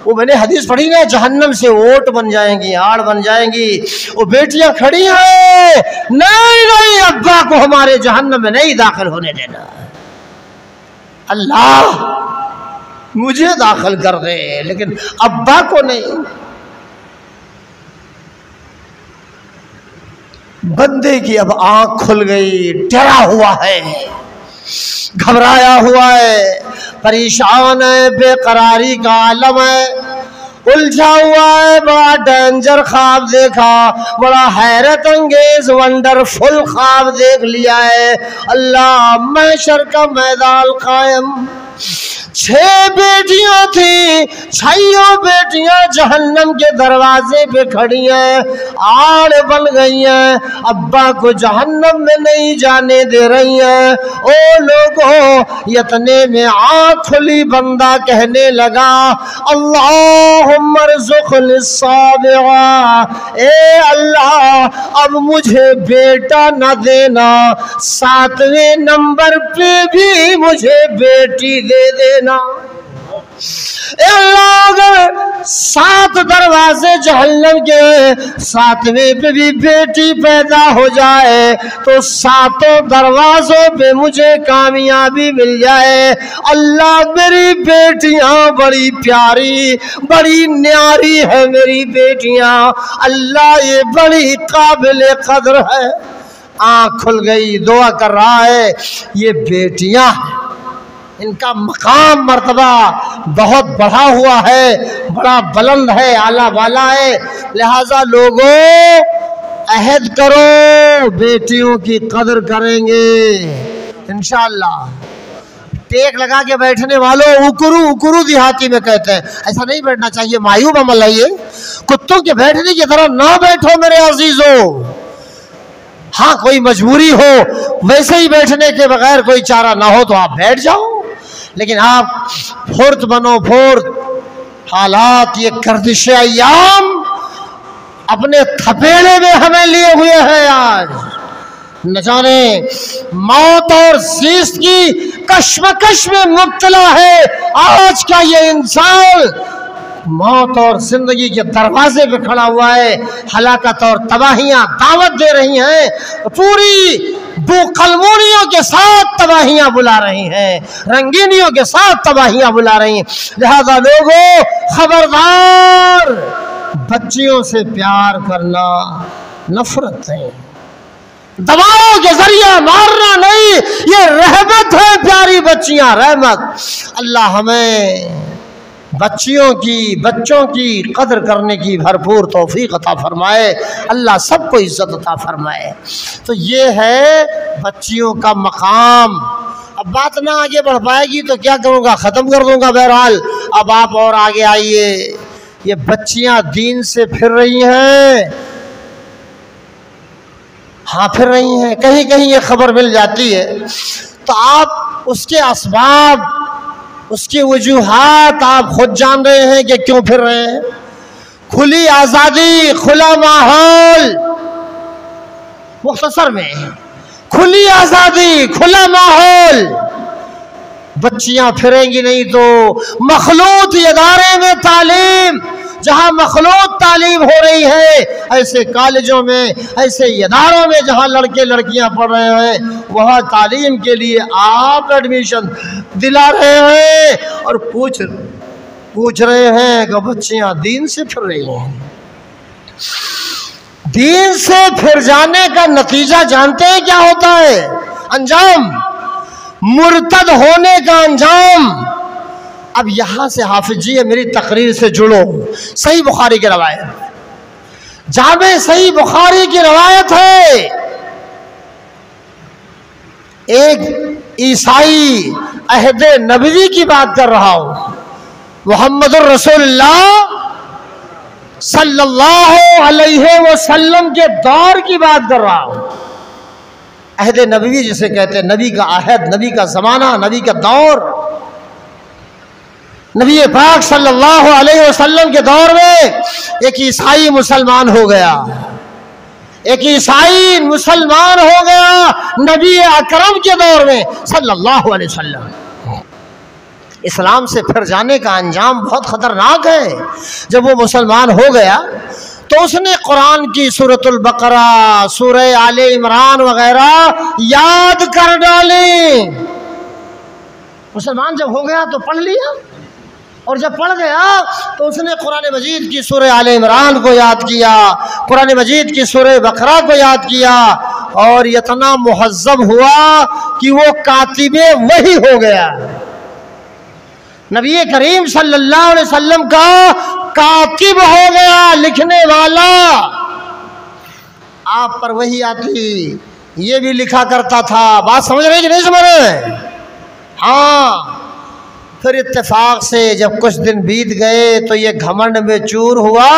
Speaker 1: वो मैंने हदीस पढ़ी ना, जहन्नम से ओट बन जाएंगी, आड़ बन जाएंगी। वो बेटियां खड़ी हैं, नहीं नहीं, अब्बा को हमारे जहन्नम में नहीं दाखिल होने देना। अल्लाह मुझे दाखिल कर दे लेकिन अब्बा को नहीं। बंदे की अब आंख खुल गई, डरा हुआ है, घबराया हुआ है, परेशान है, बेकरारी का आलम है, उलझा हुआ है। बड़ा डेंजर ख्वाब देखा, बड़ा हैरत अंगेज वंडरफुल ख्वाब देख लिया है। अल्लाह, महशर का मैदान कायम, 6 बेटियां थी, 6 बेटियां जहन्नम के दरवाजे पे खड़ी हैं, आड़ बन गई हैं, अब्बा को जहन्नम में नहीं जाने दे रही हैं। ओ लोगों, इतने में आँख खुली, बंदा कहने लगा अल्लाहुम्मा रज़ुक़नी साबिरा, ए अल्लाह अब मुझे बेटा न देना, 7वें नंबर पे भी मुझे बेटी दे देना। अल्लाह अगर 7 दरवाजे जहन्नम के 7वें पे भी बेटी पैदा हो जाए तो 7 दरवाजों पे मुझे कामयाबी मिल जाए। अल्लाह मेरी बेटियां बड़ी प्यारी बड़ी न्यारी है, मेरी बेटियां अल्लाह ये बड़ी काबिल कदर है। आँख खुल गई, दुआ कर रहा है, ये बेटियां इनका मकाम मर्तबा बहुत बढ़ा हुआ है, बड़ा बुलंद है, आला वाला है, लिहाजा लोगों अहद करो बेटियों की कदर करेंगे इंशाअल्लाह। टेक लगा के बैठने वालों उकरू उकरू देहाती में कहते हैं, ऐसा नहीं बैठना चाहिए, मायूब अमल है ये। कुत्तों के बैठने की तरह ना बैठो मेरे अजीजों। हाँ कोई मजबूरी हो, वैसे ही बैठने के बगैर कोई चारा ना हो तो आप बैठ जाओ, लेकिन आप फुर्त बनो फुर्त। हालात ये गर्दिश अय्याम अपने थपेड़े में हमें लिए हुए हैं। आज न जाने मौत और ज़िंदगी की कश्मकश में मुब्तला है। आज का ये इंसान मौत और जिंदगी के दरवाजे पे खड़ा हुआ है, हलाकत और तबाहियां दावत दे रही हैं, पूरी दो कलमोनियों के साथ तबाहियां बुला रही हैं, रंगीनियों के साथ तबाहियां बुला रही हैं। लिहाजा लोगों खबरदार, बच्चियों से प्यार करना नफरत नहीं, दबाव के जरिए मारना नहीं, ये रहमत है। प्यारी बच्चियां रहमत। अल्लाह हमें बच्चों की कदर करने की भरपूर तौफीक अता फरमाए। अल्लाह सबको इज्जत अता फरमाए। तो ये है बच्चियों का मकाम। अब बात ना आगे बढ़ पाएगी तो क्या करूँगा, ख़त्म कर दूँगा। बहरहाल अब आप और आगे आइए। ये बच्चियाँ दीन से फिर रही हैं, हाँ फिर रही हैं, कहीं कहीं ये खबर मिल जाती है, तो आप उसके असबाब उसकी वजूहात आप खुद जान रहे हैं कि क्यों फिर रहे हैं। खुली आज़ादी, खुला माहौल, मुख्तसर में खुली आज़ादी, खुला माहौल, बच्चियां फिरेंगी नहीं तो मखलूत इदारे में तालीम, जहां मखलूत तालीम हो रही है, ऐसे कॉलेजों में, ऐसे इदारों में जहां लड़के लड़कियां पढ़ रहे हैं, वहां तालीम के लिए आप एडमिशन दिला रहे हैं और पूछ रहे हैं कि बच्चियां दीन से फिर रही हैं। दीन से फिर जाने का नतीजा जानते हैं क्या होता है? अंजाम, मुर्तद होने का अंजाम। अब यहां से हाफिज जी मेरी तकरीर से जुड़ो। सही बुखारी की रवायत, जामे सही बुखारी की रवायत है, एक ईसाई अहद नबवी की बात कर रहा हूं, मुहम्मदुर रसूलुल्लाह सल्लल्लाहु अलैहि वसल्लम के दौर की बात कर रहा हूं। अहद नबवी जिसे कहते हैं, नबी का अहद, नबी का ज़माना, नबी का दौर। नबी पाक सल्लल्लाहु अलैहि वसल्लम के दौर में एक ईसाई मुसलमान हो गया, एक ईसाई मुसलमान हो गया नबी अकरम के दौर में सल्लल्लाहु अलैहि वसल्लम। इस्लाम से फिर जाने का अंजाम बहुत ख़तरनाक है। जब वो मुसलमान हो गया तो उसने कुरान की सूरतुल बकरा, सूरह आले इमरान वगैरह याद कर डाली। मुसलमान जब हो गया तो पढ़ लिया, और जब पढ़ गया तो उसने कुरान मजीद की सूरह आले इमरान को याद किया, कुरान मजीद की सूरह बकरा को याद किया, और इतना मुहज्जब हुआ कि वो कातिबे वही हो गया। नबी करीम सल्लल्लाहु अलैहि वसल्लम का कातिब हो गया, लिखने वाला। आप पर वही आती, ये भी लिखा करता था। बात समझ रहे कि नहीं समझ रहे? हाँ, फिर इत्तेफाक से जब कुछ दिन बीत गए तो ये घमंड में चूर हुआ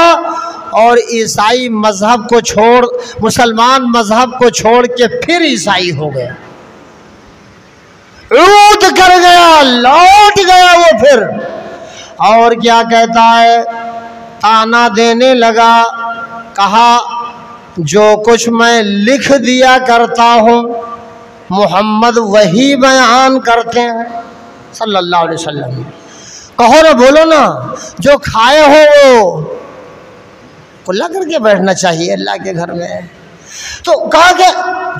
Speaker 1: और ईसाई मजहब को छोड़, मुसलमान मजहब को छोड़ के फिर ईसाई हो गया, रूद कर गया, लौट गया वो फिर। और क्या कहता है, ताना देने लगा, कहा जो कुछ मैं लिख दिया करता हूँ मोहम्मद वही बयान करते हैं सल्लल्लाहु अलैहि वसल्लम। कहो ना, बोलो ना, जो खाए हो वो कुल्ला करके बैठना चाहिए अल्लाह के घर में। तो कहा कि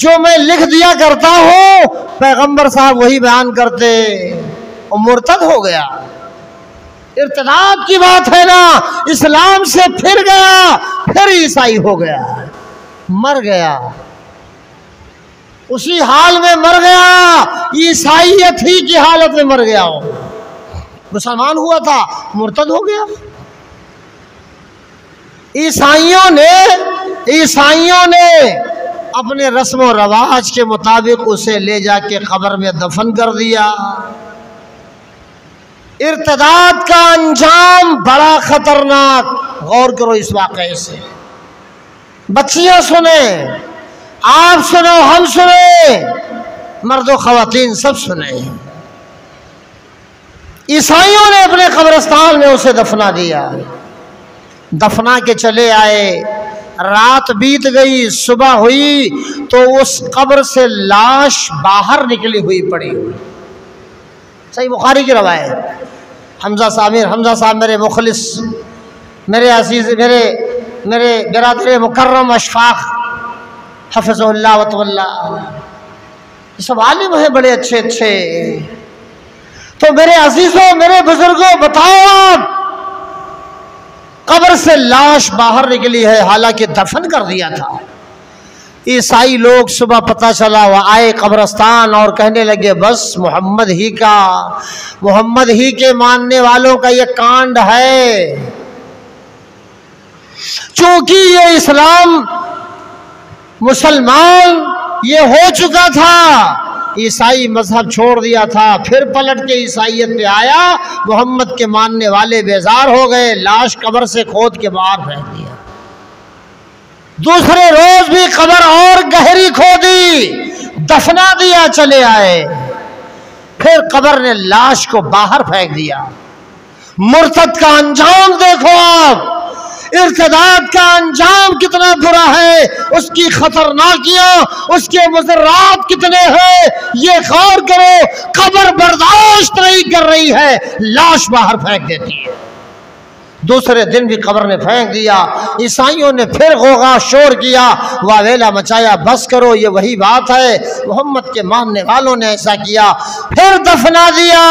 Speaker 1: जो मैं लिख दिया करता हूँ पैगंबर साहब वही बयान करते, और मुर्तद हो गया। इर्तिदाद की बात है ना, इस्लाम से फिर गया, फिर ईसाई हो गया, मर गया, उसी हाल में मर गया, ईसाईयत ही की हालत में मर गया। हो मुसलमान हुआ था, मुर्तद हो गया। ईसाइयों ने अपने रस्म और रवाज के मुताबिक उसे ले जाके कब्र में दफन कर दिया। इर्तिदाद का अंजाम बड़ा खतरनाक, गौर करो इस वाक़े से। बच्चियां सुने, आप सुनो, हम सुने, मर्दो ख़वातीन सब सुने। ईसाइयों ने अपने कब्रिस्तान में उसे दफना दिया, दफना के चले आए। रात बीत गई, सुबह हुई तो उस कब्र से लाश बाहर निकली हुई पड़ी हुई। सही बुखारी की रवायत। हमजा साहब मेरे मुखलिस, मेरे अजीज, मेरे बिरादर मुकर्रम अशफाक हफ़िज़हुल्लाह व तवल्ला, ये सब आलिम हैं बड़े अच्छे अच्छे। तो मेरे अजीजों, मेरे बुजुर्गों, बताओ आप, कब्र से लाश बाहर निकली है, हालांकि दफन कर दिया था। ईसाई लोग सुबह पता चला, वह आए कब्रस्तान और कहने लगे बस मोहम्मद ही के मानने वालों का ये कांड है। चूंकि ये इस्लाम मुसलमान ये हो चुका था, ईसाई मजहब छोड़ दिया था, फिर पलट के ईसाइयत पे आया, मोहम्मद के मानने वाले बेजार हो गए, लाश कब्र से खोद के बाहर फेंक दिया। दूसरे रोज भी कब्र और गहरी खोदी, दफना दिया, चले आए, फिर कब्र ने लाश को बाहर फेंक दिया। मुर्तद का अंजाम देखो आप, इर्तिदाद का अंजाम कितना बुरा है, उसकी खतरनाकियां, उसके मुज़र्रात कितने हैं, ये गौर करो। कब्र बर्दाश्त नहीं कर रही है, लाश बाहर फेंक देती है। दूसरे दिन भी कब्र ने फेंक दिया। ईसाइयों ने फिर गोगा शोर किया, वावेला मचाया, बस करो, ये वही बात है, मोहम्मद के मानने वालों ने ऐसा किया। फिर दफना दिया,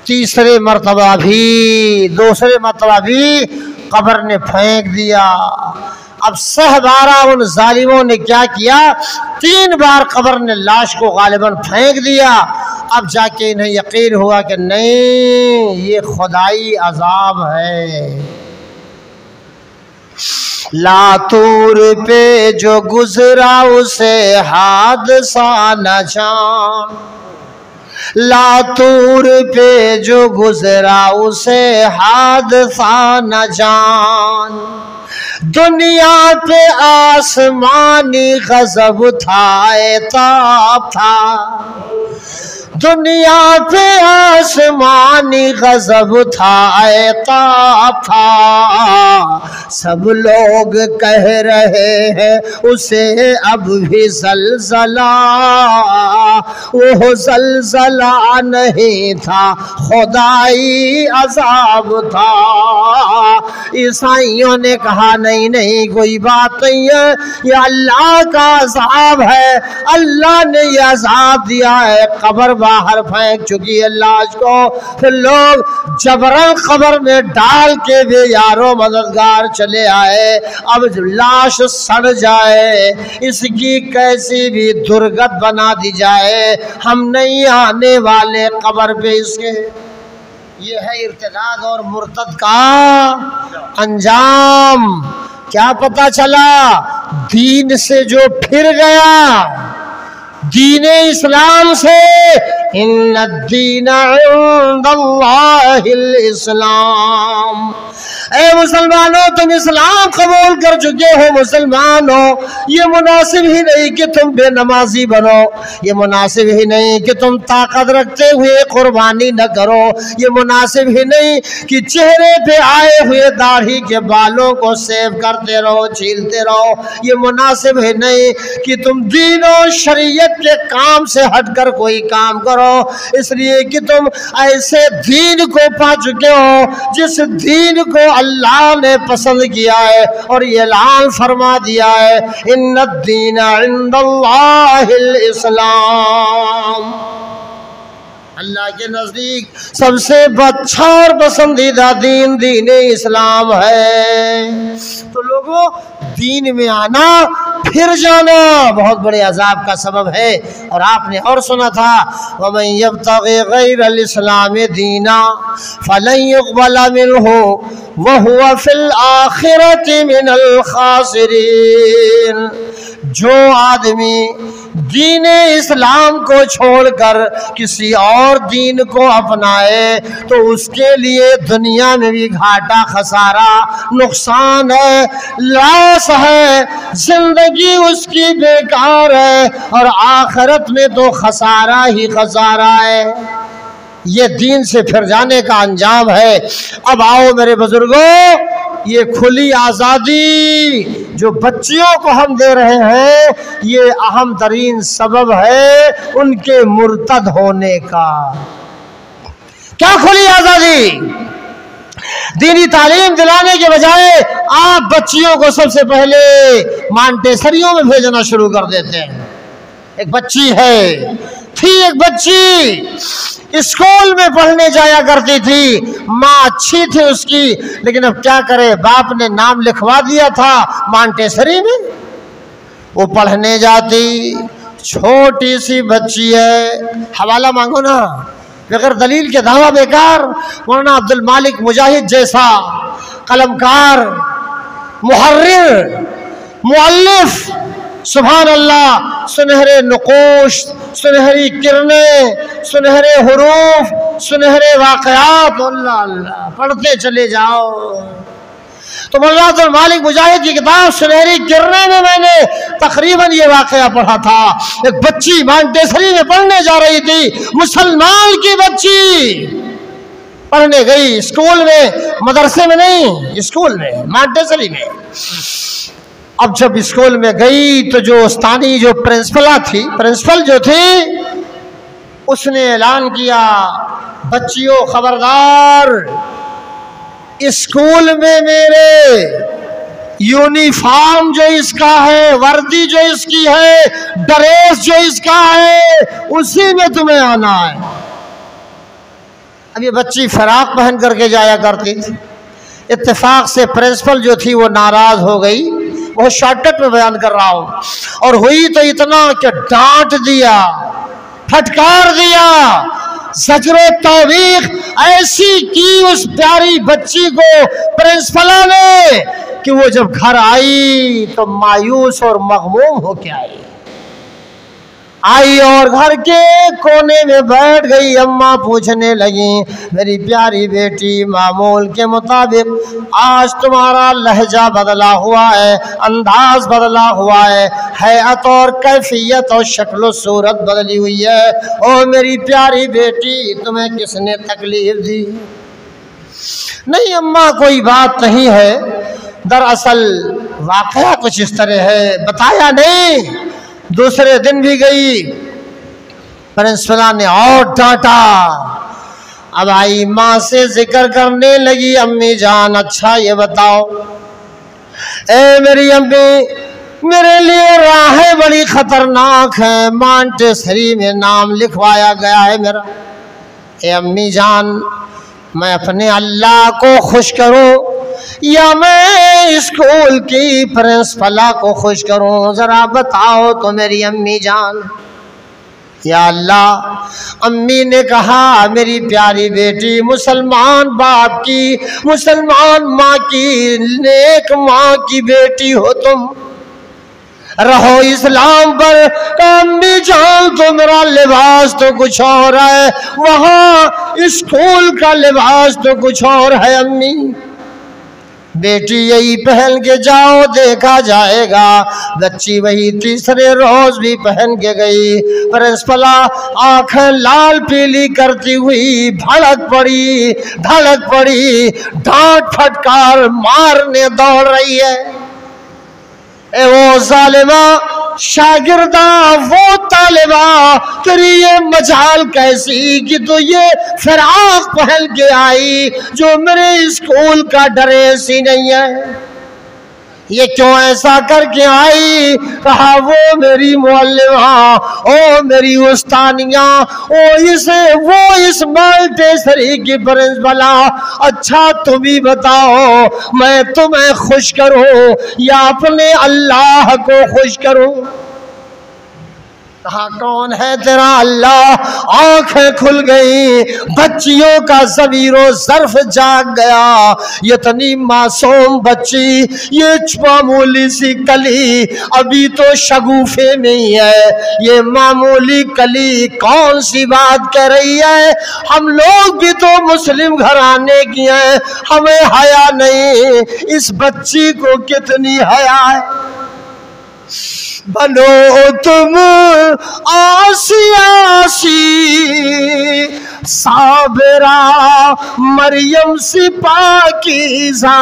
Speaker 1: तीसरे मर्तबा भी, दूसरे मर्तबा भी कब्र ने फेंक दिया। अब सहबारा उन जालिमों ने क्या किया, 3 बार कब्र ने लाश को गालिबन फेंक दिया। अब जाके इन्हें यकीन हुआ कि नहीं, ये खुदाई अजाब है। लातूर पे जो गुजरा उसे हादसा न जान, लातूर पे जो गुजरा उसे हादसा न जान। दुनिया पे आसमानी गजब था, एताब था, दुनिया पे आसमानी गजब था, एताब था। सब लोग कह रहे हैं उसे अब भी ज़लज़ला, वो ज़लज़ला नहीं था, खुदाई अज़ाब था। ईसाइयों ने कहा नहीं नहीं, कोई बात नहीं है, ये अल्लाह का अज़ाब है, अल्लाह ने ये अज़ाब दिया है, कब्र बाहर फेंक चुकी है लाश को। फिर लोग जबरन कब्र में डाल के भी यारों मददगार चले आए। अब लाश सड़ जाए, इसकी कैसी भी दुर्गत बना दी जाए, हम नहीं आने वाले कब्र पे इसके। ये है इर्तिदाद और मुर्तद का अंजाम। क्या पता चला, दीन से जो फिर गया, दीन इस्लाम से इन्नद्दीन इंदल्लाहिल इस्लाम। ए मुसलमानों, तुम इस्लाम कबूल कर चुके हो मुसलमानों, ये मुनासिब ही नहीं कि तुम बेनमाजी बनो, ये मुनासिब ही नहीं कि तुम ताकत रखते हुए कुर्बानी न करो, ये मुनासिब ही नहीं कि चेहरे पे आए हुए दाढ़ी के बालों को सेव करते रहो, छीलते रहो, ये मुनासिब ही नहीं कि तुम दीन और शरीयत के काम से हटकर कोई काम करो, इसलिए कि तुम ऐसे दीन को पा चुके हो जिस दीन को अल्लाह ने पसंद किया है और ये ऐलान फरमा दिया है, इन्नद्दीन इंदल्लाहिल इस्लाम। अल्लाह के नजदीक सबसे अच्छा और पसंदीदा दीन दीन इस्लाम है। तो लोगों, दीन में आना फिर जाना बहुत बड़े अजाब का सबब है। और आपने और सुना था, वमन यब्तग़ी गैरल इस्लाम दीना फलन युक़बल मिन्हु वहुवा फिल आखिरति मिनल खासिरीन। जो आदमी दीन इस्लाम को छोड़कर किसी और दीन को अपनाए तो उसके लिए दुनिया में भी घाटा, खसारा, नुकसान है, लॉस है, जिंदगी उसकी बेकार है और आखिरत में तो खसारा ही खसारा है। ये दीन से फिर जाने का अंजाम है। अब आओ मेरे बुजुर्गों, ये खुली आज़ादी जो बच्चियों को हम दे रहे हैं, ये अहम तरीन सबब है उनके मुर्तद होने का। क्या खुली आज़ादी? दीनी तालीम दिलाने के बजाय आप बच्चियों को सबसे पहले मांटेसरियों में भेजना शुरू कर देते हैं। एक बच्ची थी एक बच्ची स्कूल में पढ़ने जाया करती थी, माँ अच्छी थी उसकी, लेकिन अब क्या करे, बाप ने नाम लिखवा दिया था मांटेसरी में। वो पढ़ने जाती, छोटी सी बच्ची है, हवाला मांगो ना, बगैर दलील के दावा बेकार। मौलाना अब्दुल मालिक मुजाहिद जैसा कलमकार, मुहर्रिर, मुअल्लिफ, सुभान अल्लाह, सुनहरे नुकूश, सुनहरी किरणें, सुनहरे हुरूफ, सुनहरे वाक़यात, अल्लाह अल्लाह पढ़ते चले जाओ। तो मौलाना अब्दुल मालिक मुजाहिद की किताब सुनहरी किरणें में मैंने तकरीबन ये वाक़या पढ़ा था। एक बच्ची मांटेसरी में पढ़ने जा रही थी, मुसलमान की बच्ची पढ़ने गई स्कूल में, मदरसे में नहीं, स्कूल में, मांटेसरी में। अब जब स्कूल में गई तो जो उस्तानी, जो प्रिंसिपल जो थी, उसने ऐलान किया, बच्चियों खबरदार, स्कूल में मेरे यूनिफॉर्म जो इसका है, वर्दी जो इसकी है, ड्रेस जो इसका है, उसी में तुम्हें आना है। अब ये बच्ची फराक पहन करके जाया करती थी। इत्तेफाक से प्रिंसिपल जो थी वो नाराज हो गई, बहुत शॉर्टकट में बयान कर रहा हूँ, और हुई तो इतना कि डांट दिया, फटकार दिया, ज़जर तौबीख ऐसी की उस प्यारी बच्ची को प्रिंसिपल ने कि वो जब घर आई तो मायूस और मगमूम होके आई और घर के कोने में बैठ गई। अम्मा पूछने लगी, मेरी प्यारी बेटी, मामूल के मुताबिक आज तुम्हारा लहजा बदला हुआ है, अंदाज बदला हुआ है, हैअत और कैफियत और शक्ल सूरत बदली हुई है। ओ मेरी प्यारी बेटी, तुम्हें किसने तकलीफ दी? नहीं अम्मा, कोई बात नहीं है, दरअसल वाक़या कुछ इस तरह है, बताया नहीं। दूसरे दिन भी गई, प्रिंसिपल ने और डांटा। अब आई माँ से जिक्र करने लगी, अम्मी जान अच्छा ये बताओ, ए मेरी अम्मी, मेरे लिए राहें बड़ी खतरनाक है, मांटेसरी में नाम लिखवाया गया है मेरा। ए अम्मी जान, मैं अपने अल्लाह को खुश करूं या मैं स्कूल की प्रिंसिपला को खुश करूं, जरा बताओ तो मेरी अम्मी जान। या अल्लाह, अम्मी ने कहा, मेरी प्यारी बेटी, मुसलमान बाप की, मुसलमान माँ की, नेक माँ की बेटी हो तुम, रहो इस्लाम पर। अम्मी जान तो मेरा लिबास तो कुछ और है, वहाँ स्कूल का लिबास तो कुछ और है अम्मी। बेटी यही पहन के जाओ, देखा जाएगा। बच्ची वही तीसरे रोज भी पहन के गई। प्रिंसिपला आंखें लाल पीली करती हुई धड़क पड़ी, डांट फटकार मारने दौड़ रही है। ए वो जालिमा शागिर्दा, वो तालिबा, तेरी ये मजाल कैसी कि तू ये फिराक पहन के आई जो मेरे स्कूल का ड्रेस ही नहीं है। ये क्यों ऐसा करके आई? कहा वो मेरी मुअल्लिमा, ओ मेरी उस्तानिया, वो इस मॉन्टेसरी की प्रिंसिपला। अच्छा तुम ही बताओ, मैं तुम्हें खुश करूं या अपने अल्लाह को खुश करूं? कहा कौन है तेरा अल्लाह? आंखें खुल गई, बच्चियों का ज़मीरो ज़र्फ जाग गया। ये इतनी मासूम बच्ची, ये मामूली सी कली अभी तो शगुफे में ही है। ये मामूली कली कौन सी बात कह रही है? हम लोग भी तो मुस्लिम घराने की हैं, हमें हया नहीं, इस बच्ची को कितनी हया है। बनो तुम आसिया सी साबरा, मरियम सी पाकीज़ा।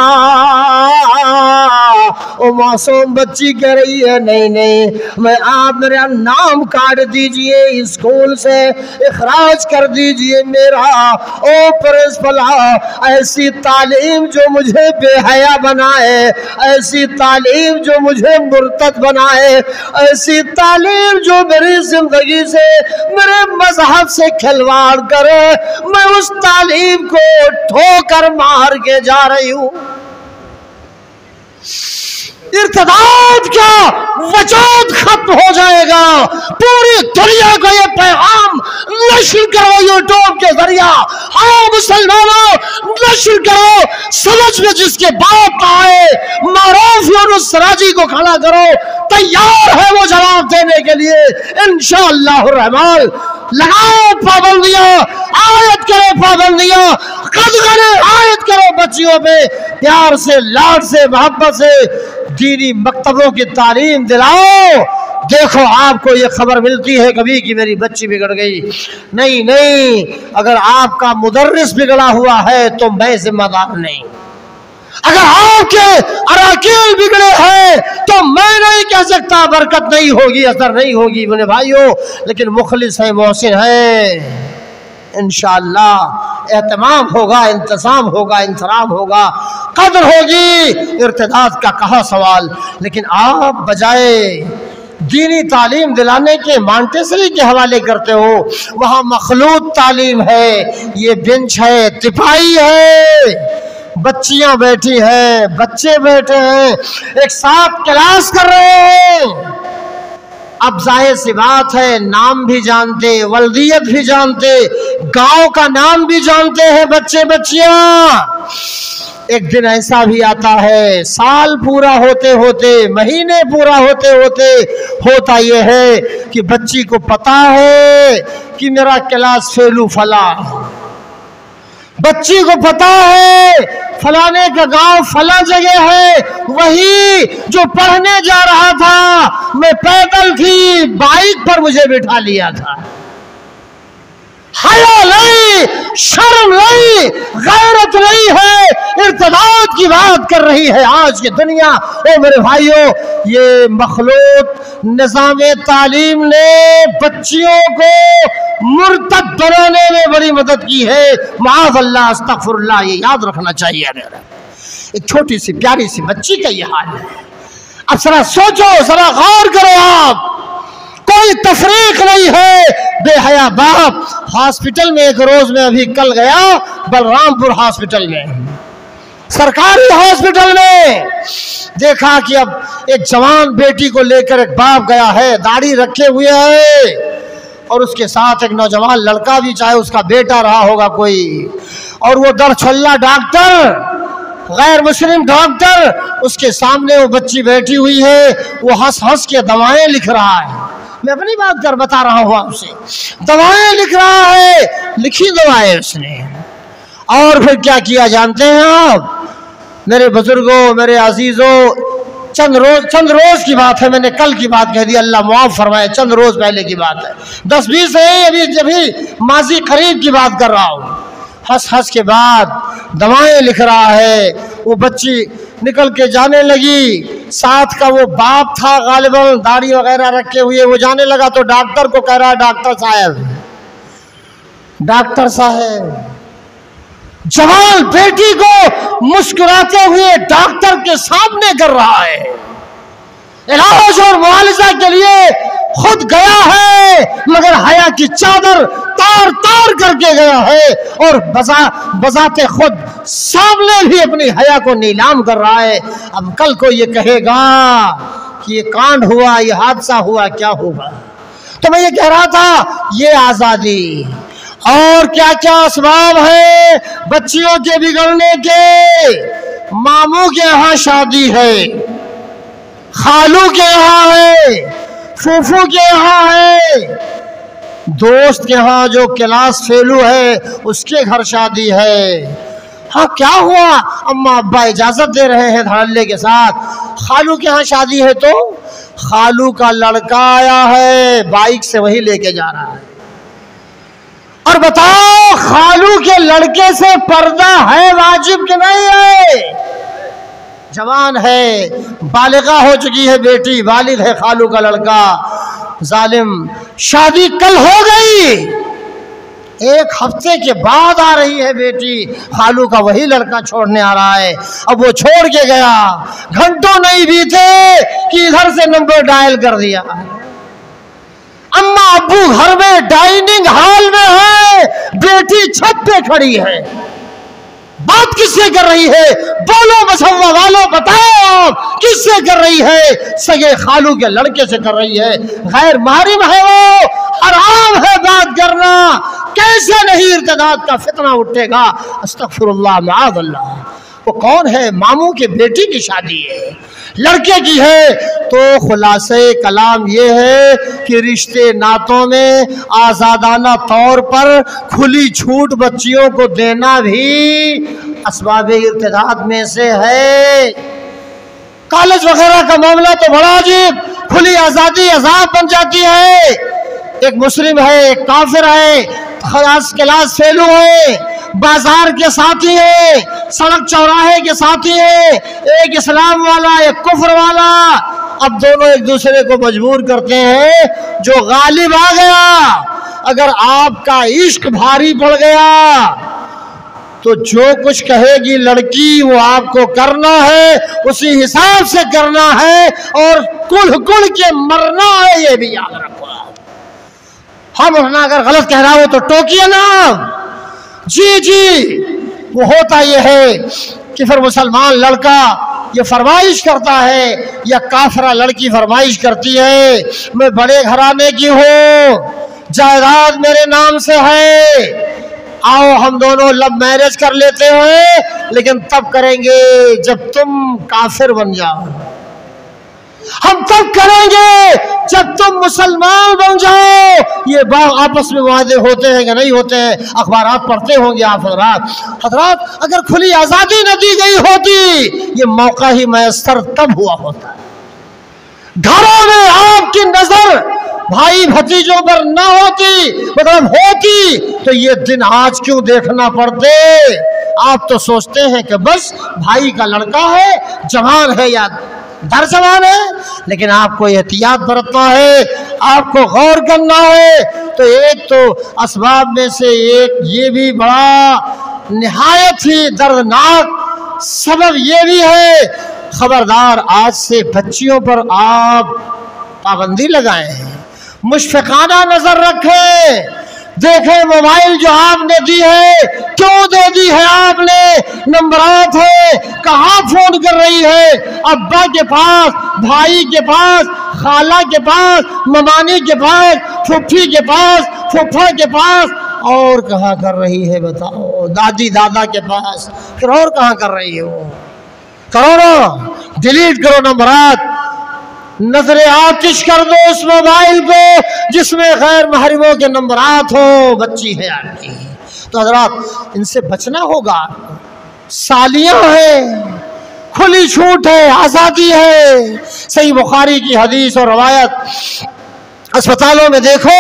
Speaker 1: ओ मासूम बच्ची कह रही है नहीं नहीं, मैं आप मेरा नाम काट दीजिए, स्कूल से इखराज कर दीजिए मेरा। ओ प्रिंसिपला, ऐसी तालीम जो मुझे बेहया बनाए, ऐसी तालीम जो मुझे मुर्तद बनाए, ऐसी तालीम जो मेरी जिंदगी से, मेरे मजहब से खिलवाड़ करे, मैं उस तालीम को ठोकर मार के जा रही हूं। इर्तिदाद का वजूद खत्म हो जाएगा। पूरी दुनिया को ये पैगाम नश्र करो यूट्यूब के जरिया। हाँ मुसलमानों, नश्र करो, समझ में जिसके बाप का आए, मारूफ यूनुस सराजी को खड़ा करो, तैयार है वो जवाब देने के लिए इंशाअल्लाह रहमान। लगाओ पाबंदियां, आयत करो पाबंदियां, कद करो, आयत करो बच्चियों पे, प्यार से, लाड से, मोहब्बत से दीनी मकतबों की तालीम दिलाओ। देखो आपको ये खबर मिलती है कभी कि मेरी बच्ची बिगड़ गई? नहीं नहीं, अगर आपका मुदर्रिस बिगड़ा हुआ है तो मैं जिम्मेदार नहीं। अगर आपके अराकील बिगड़े हैं तो मैं नहीं कह सकता बरकत नहीं होगी, असर नहीं होगी मेरे भाइयों। लेकिन मुखलिस है, मोहसिन है, इंशाअल्लाह एहतमाम होगा, इंतजाम होगा, इंतराम होगा, कदर होगी। इर्तिदाद का कहा सवाल। लेकिन आप बजाय दीनी तालीम दिलाने के मॉन्टेसरी के हवाले करते हो, वहाँ मखलूत तालीम है। ये बेंच है, तिपाही है, बच्चियां बैठी हैं, बच्चे बैठे हैं, एक साथ क्लास कर रहे हैं। अब जाहिर सी बात है, नाम भी जानते, वल्दियत भी जानते, गांव का नाम भी जानते हैं बच्चे बच्चियां। एक दिन ऐसा भी आता है, साल पूरा होते होते, महीने पूरा होते होते होता यह है कि बच्ची को पता है कि मेरा क्लास फेलू फला, बच्ची को पता है फलाने का गांव फला जगह है, वही जो पढ़ने जा रहा था मैं पैदल थी, बाइक पर मुझे बिठा लिया था। हया नहीं, शर्म नहीं, गैरत नहीं है, इर्तिदाद की बात कर रही है आज की दुनिया। ओ मेरे भाइयों, ये मखलूत निज़ाम तालीम ने बच्चियों को मुर्तद बनाने में बड़ी मदद की है। माज़ अल्लाह, अस्तग़फिरुल्लाह, ये याद रखना चाहिए मेरा। एक छोटी सी प्यारी सी बच्ची का ये हाल है। अब जरा सोचो, जरा गौर करो आप, कोई तफरीक नहीं है। बेहया बाप हॉस्पिटल में, एक रोज में अभी कल गया बलरामपुर हॉस्पिटल में, सरकारी हॉस्पिटल में, देखा कि अब एक जवान बेटी को लेकर एक बाप गया है, दाढ़ी रखे हुए है, और उसके साथ एक नौजवान लड़का भी, चाहे उसका बेटा रहा होगा कोई, और वो दरछल्ला डॉक्टर गैर मुस्लिम डॉक्टर, उसके सामने वो बच्ची बैठी हुई है, वो हंस हंस के दवाएं लिख रहा है। मैं अपनी बात कर बता रहा हूँ आपसे, दवाएं लिख रहा है, लिखी दवाएं उसने। और फिर क्या किया जानते हैं आप मेरे बुजुर्गों, मेरे अजीजों, चंद रोज की बात है, मैंने कल की बात कह दी, अल्लाह मुआफ फरमाए, चंद रोज पहले की बात है, 10-20 है, अभी माजी करीब की बात कर रहा हूँ। हंस हंस के बाद दवाएं लिख रहा है। वो बच्ची निकल के जाने लगी, साथ का वो बाप था गालिबन दाढ़ी वगैरह रखे हुए, वो जाने लगा तो डॉक्टर को कह रहा है, डॉक्टर साहब, जवान बेटी को मुस्कुराते हुए डॉक्टर के सामने कर रहा है, इलाज और मुआवजा के लिए खुद गया है, मगर हया की चादर तार तार करके गया है और बजाते खुद सामने भी अपनी हया को नीलाम कर रहा है। अब कल को ये कहेगा कि ये कांड हुआ, ये हादसा हुआ, क्या होगा? तो मैं ये कह रहा था, ये आजादी और क्या क्या असबाब है बच्चियों के बिगड़ने के। मामू के यहाँ शादी है, खालू के यहाँ है, फूफू के यहाँ है, दोस्त के यहाँ जो क्लास फेलू है उसके घर शादी है। हाँ क्या हुआ, अम्मा अब्बा इजाजत दे रहे हैं धड़ल्ले के साथ, खालू के यहाँ शादी है तो खालू का लड़का आया है, बाइक से वही लेके जा रहा है। और बताओ खालू के लड़के से पर्दा है वाजिब कि नहीं है? जवान है, बालिगा हो चुकी है बेटी, बालिग है खालू का लड़का, जालिम शादी कल हो गई, 1 हफ्ते के बाद आ रही है बेटी, खालू का वही लड़का छोड़ने आ रहा है। अब वो छोड़ के गया, घंटों नहीं बीते कि इधर से नंबर डायल कर दिया। अम्मा अब्बू घर में डाइनिंग हॉल में है, बेटी छत पे खड़ी है, बात किससे कर रही है? बोलो मसव्वा वालों, बताओ आप किससे कर रही है? सगे खालू के लड़के से कर रही है, गैर महरम है वो, हराम है बात करना। कैसे नहीं इर्तिदाद का फितना उठेगा? अस्तगफिरुल्लाह माअज़ल्लाह। वो कौन है? मामू के बेटी की शादी है, लड़के की है। तो खुलासे कलाम ये है कि रिश्ते नातों में आज़ादाना तौर पर खुली छूट बच्चियों को देना भी असबाब इर्तिदाद में से है। कॉलेज वगैरह का मामला तो बड़ा अजीब, खुली आज़ादी अज़ाब बन जाती है। एक मुस्लिम है, एक काफिर है, क्लास फेलू है, बाजार के साथी है, सड़क चौराहे के साथी है, एक इस्लाम वाला एक कुफ्र वाला। अब दोनों एक दूसरे को मजबूर करते हैं, जो गालिब आ गया। अगर आपका इश्क भारी पड़ गया तो जो कुछ कहेगी लड़की वो आपको करना है, उसी हिसाब से करना है और कुल कुल के मरना है, ये भी याद रखो। हम वरना अगर गलत कह रहा हो तो टोकिए ना। जी वो होता ये है कि फिर मुसलमान लड़का ये फरमाइश करता है या काफिरा लड़की फरमाइश करती है, मैं बड़े घराने की हूँ, जायदाद मेरे नाम से है, आओ हम दोनों लव मैरिज कर लेते हैं, लेकिन तब करेंगे जब तुम काफिर बन जाओ। हम तब करेंगे जब तुम मुसलमान बन जाओ। ये आपस में वादे होते हैं कि नहीं होते हैं? अखबारात पढ़ते होंगे आप हजरात। अगर खुली आजादी न दी गई होती, ये मौका ही मैसर तब हुआ होता। घरों में आपकी नजर भाई भतीजों पर न होती, मतलब होती तो ये दिन आज क्यों देखना पड़ते? आप तो सोचते हैं कि बस भाई का लड़का है, जवान है या दर जवान है, लेकिन आपको एहतियात बरतना है, आपको गौर करना है। तो एक तो असबाब में से एक ये भी बड़ा निहायत ही दर्दनाक सबब ये भी है, खबरदार आज से बच्चियों पर आप पाबंदी लगाए हैं, मुशफ़िकाना नजर रखें। देखें मोबाइल जो आपने दी है, क्यों दे दी है आपने? नंबरात है, कहाँ फोन कर रही है? अब्बा के पास, भाई के पास, खाला के पास, ममानी के पास, फुफ्फी के पास, फुफ्फा के पास, और कहाँ कर रही है बताओ, दादी दादा के पास, फिर और कहाँ कर रही है वो? करो ना, डिलीट करो नंबरात, नजरे आतिश कर दो उस मोबाइल को जिसमें गैर महरमों के नंबरात हो, बच्ची है आपकी। तो हजरात इनसे बचना होगा। सालियां हैं, खुली छूट है, आज़ादी है। सही बुखारी की हदीस और रवायत, अस्पतालों में देखो,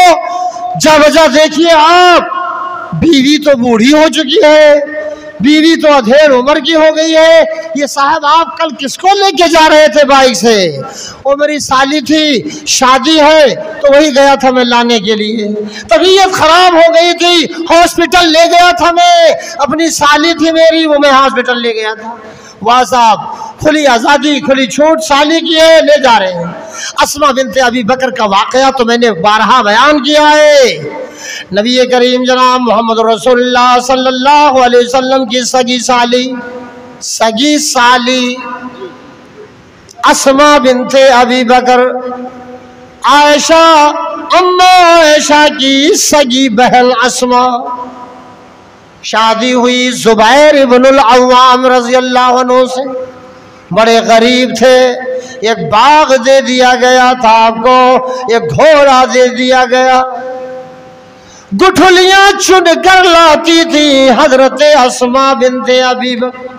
Speaker 1: जब वजह देखिए आप, बीवी तो बूढ़ी हो चुकी है, बीवी तो अधेड़ उम्र की हो गई है। ये साहब आप कल किसको लेके जा रहे थे बाइक से? वो मेरी साली थी, शादी है तो वही गया था मैं लाने के लिए, तबीयत खराब हो गई थी, हॉस्पिटल ले गया था मैं, अपनी साली थी मेरी, वो मैं हॉस्पिटल ले गया था। वाह साहब, खुली आज़ादी, खुली छूट साली की है, ले जा रहे हैं। अस्मा बिनते अबी बकर का वाकया तो मैंने बारहा बयान किया है। नबी करीम जनाब मोहम्मद रसूलुल्लाह सल्लल्लाहु अलैहि वसल्लम की सगी साली अस्मा बिनते अबी बकर, आयशा, अम्मा आयशा की सगी बहन अस्मा, शादी हुई जुबैर इब्नुल अव्वाम रज़ियल्लाहु अन्हु से। बड़े गरीब थे, एक बाग दे दिया गया था आपको, एक घोड़ा दे दिया गया, गुठलियां चुन कर लाती थी हजरत अस्मा बिनते अबी बकर,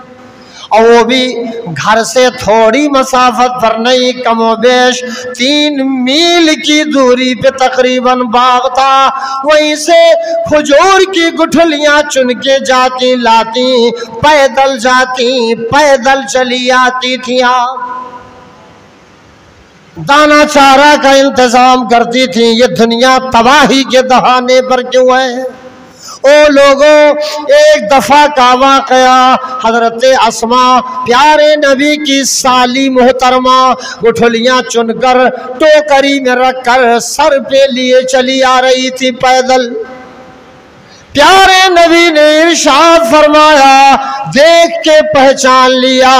Speaker 1: और वो भी घर से थोड़ी मसाफत पर नहीं, कमोबेश 3 मील की दूरी पे तकरीबन बाग था। वहीं से खजूर की गुठलियां चुन के जाती लाती, पैदल जाती, पैदल चली आती थी। दाना चारा का इंतजाम करती थी। ये दुनिया तबाही के दहाने पर क्यों है? ओ लोगों, एक दफा का वाकया, हजरत अस्मा प्यारे नबी की साली मोहतरमा गुठलियां चुनकर टोकरी में रखकर सर पे लिए चली आ रही थी पैदल। प्यारे नबी ने इरशाद फरमाया, देख के पहचान लिया,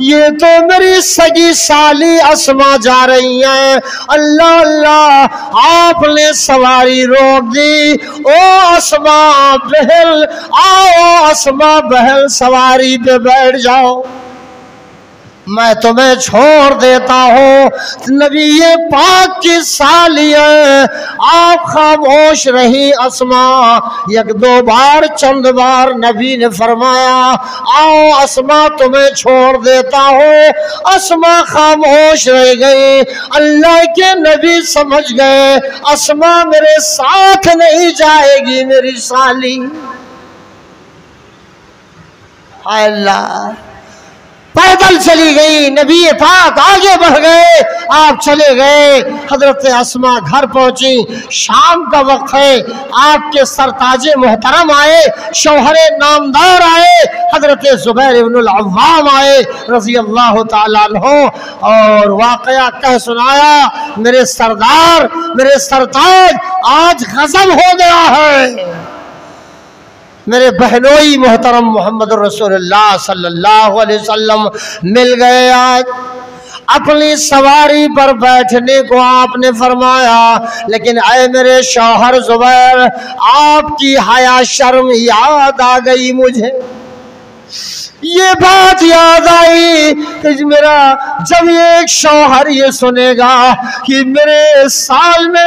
Speaker 1: ये तो मेरी सगी साली अस्मा जा रही हैं। अल्लाह अल्लाह, आपने सवारी रोक दी। ओ अस्मा बहल, आओ अस्मा बहल, सवारी पे बैठ जाओ, मैं तुम्हें छोड़ देता हूँ। नबी ये पाक की सालियाँ, आप खामोश रही अस्मा। 1-2 बार, चंद बार नबी ने फरमाया, आओ अस्मा तुम्हें छोड़ देता हूँ। अस्मा खामोश रह गई। अल्लाह के नबी समझ गए अस्मा मेरे साथ नहीं जाएगी मेरी साली। अल्लाह, पैदल चली गई। नबी पाक आगे बढ़ गए, आप चले गए। हजरत अस्मा घर पहुंची। शाम का वक्त है, आपके सरताजे मोहतरम आए, शौहरे नामदार आए, हजरत जुबैर इब्नुल अव्वाम आए रज़ी अल्लाह ताला अन्हु, और वाकया कह सुनाया, मेरे सरदार, मेरे सरताज, आज गजब हो गया है। मेरे बहनोई मोहतरम मोहम्मद रसूलुल्लाह सल्लल्लाहु अलैहि वसल्लम मिल गए। आज अपनी सवारी पर बैठने को आपने फरमाया, लेकिन ऐ मेरे शौहर जुबैर, आपकी हया शर्म याद आ गई मुझे। ये बात याद आई कि मेरा जब एक शौहर ये सुनेगा कि मेरे साल में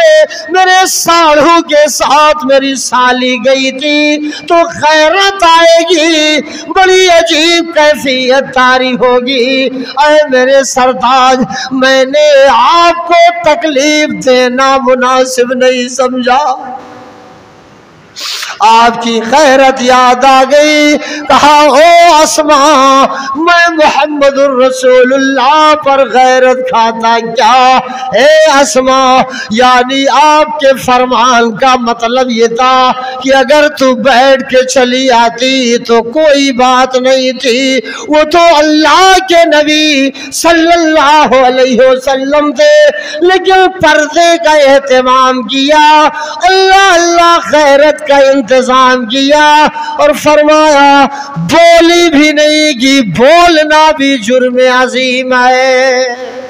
Speaker 1: मेरे साढ़ू के साथ मेरी साली गई थी, तो खैरत आएगी, बड़ी अजीब कैफियत तारी होगी। अरे मेरे सरताज, मैंने आपको तकलीफ देना मुनासिब नहीं समझा। आपकी खैरत याद आ गई। कहा, ओ अस्मा, मैं मोहम्मदुर रसूलुल्लाह पर गैरत खाता क्या? ए अस्मा, यानी आपके फरमान का मतलब ये था कि अगर तू बैठ के चली आती तो कोई बात नहीं थी। वो तो अल्लाह के नबी सल्लल्लाहु अलैहि वसल्लम थे, लेकिन पर्दे का एहतमाम किया, अल्लाह अल्लाह खैरत का इंतजाम किया, और फरमाया बोली भी नहीं कि बोलना भी जुर्म अजीम है।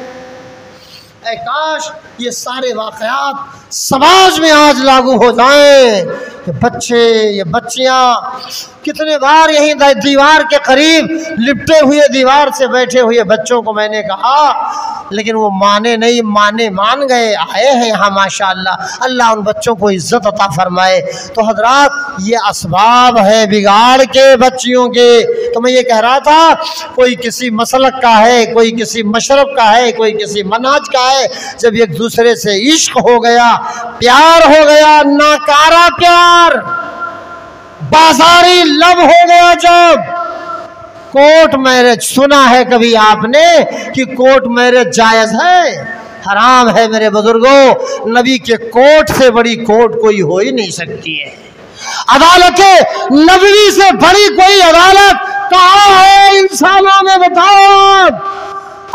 Speaker 1: ऐ काश ये सारे वाक़यात समाज में आज लागू हो जाएं। ये बच्चे, ये बच्चियाँ, कितने बार यहीं दीवार के करीब लिपटे हुए दीवार से बैठे हुए बच्चों को मैंने कहा, लेकिन वो माने नहीं, मान गए, आए हैं यहाँ माशाअल्लाह। अल्लाह उन बच्चों को इज़्ज़त अता फरमाए। तो हजरात, ये असबाब है बिगाड़ के बच्चियों के। तो मैं ये कह रहा था, कोई किसी मसलक का है, कोई किसी मशरब का है, कोई किसी मनहज का है, जब एक दूसरे से इश्क हो गया, प्यार हो गया, नाकारा प्यार, बाजारी लब हो गया, जब कोर्ट मैरिज, सुना है कभी आपने कि कोर्ट मैरिज जायज है? हराम है मेरे बुजुर्गों। नबी के कोर्ट से बड़ी कोर्ट कोई हो ही नहीं सकती है। अदालत नबवी से बड़ी कोई अदालत कहाँ है इंसानों में? बताओ।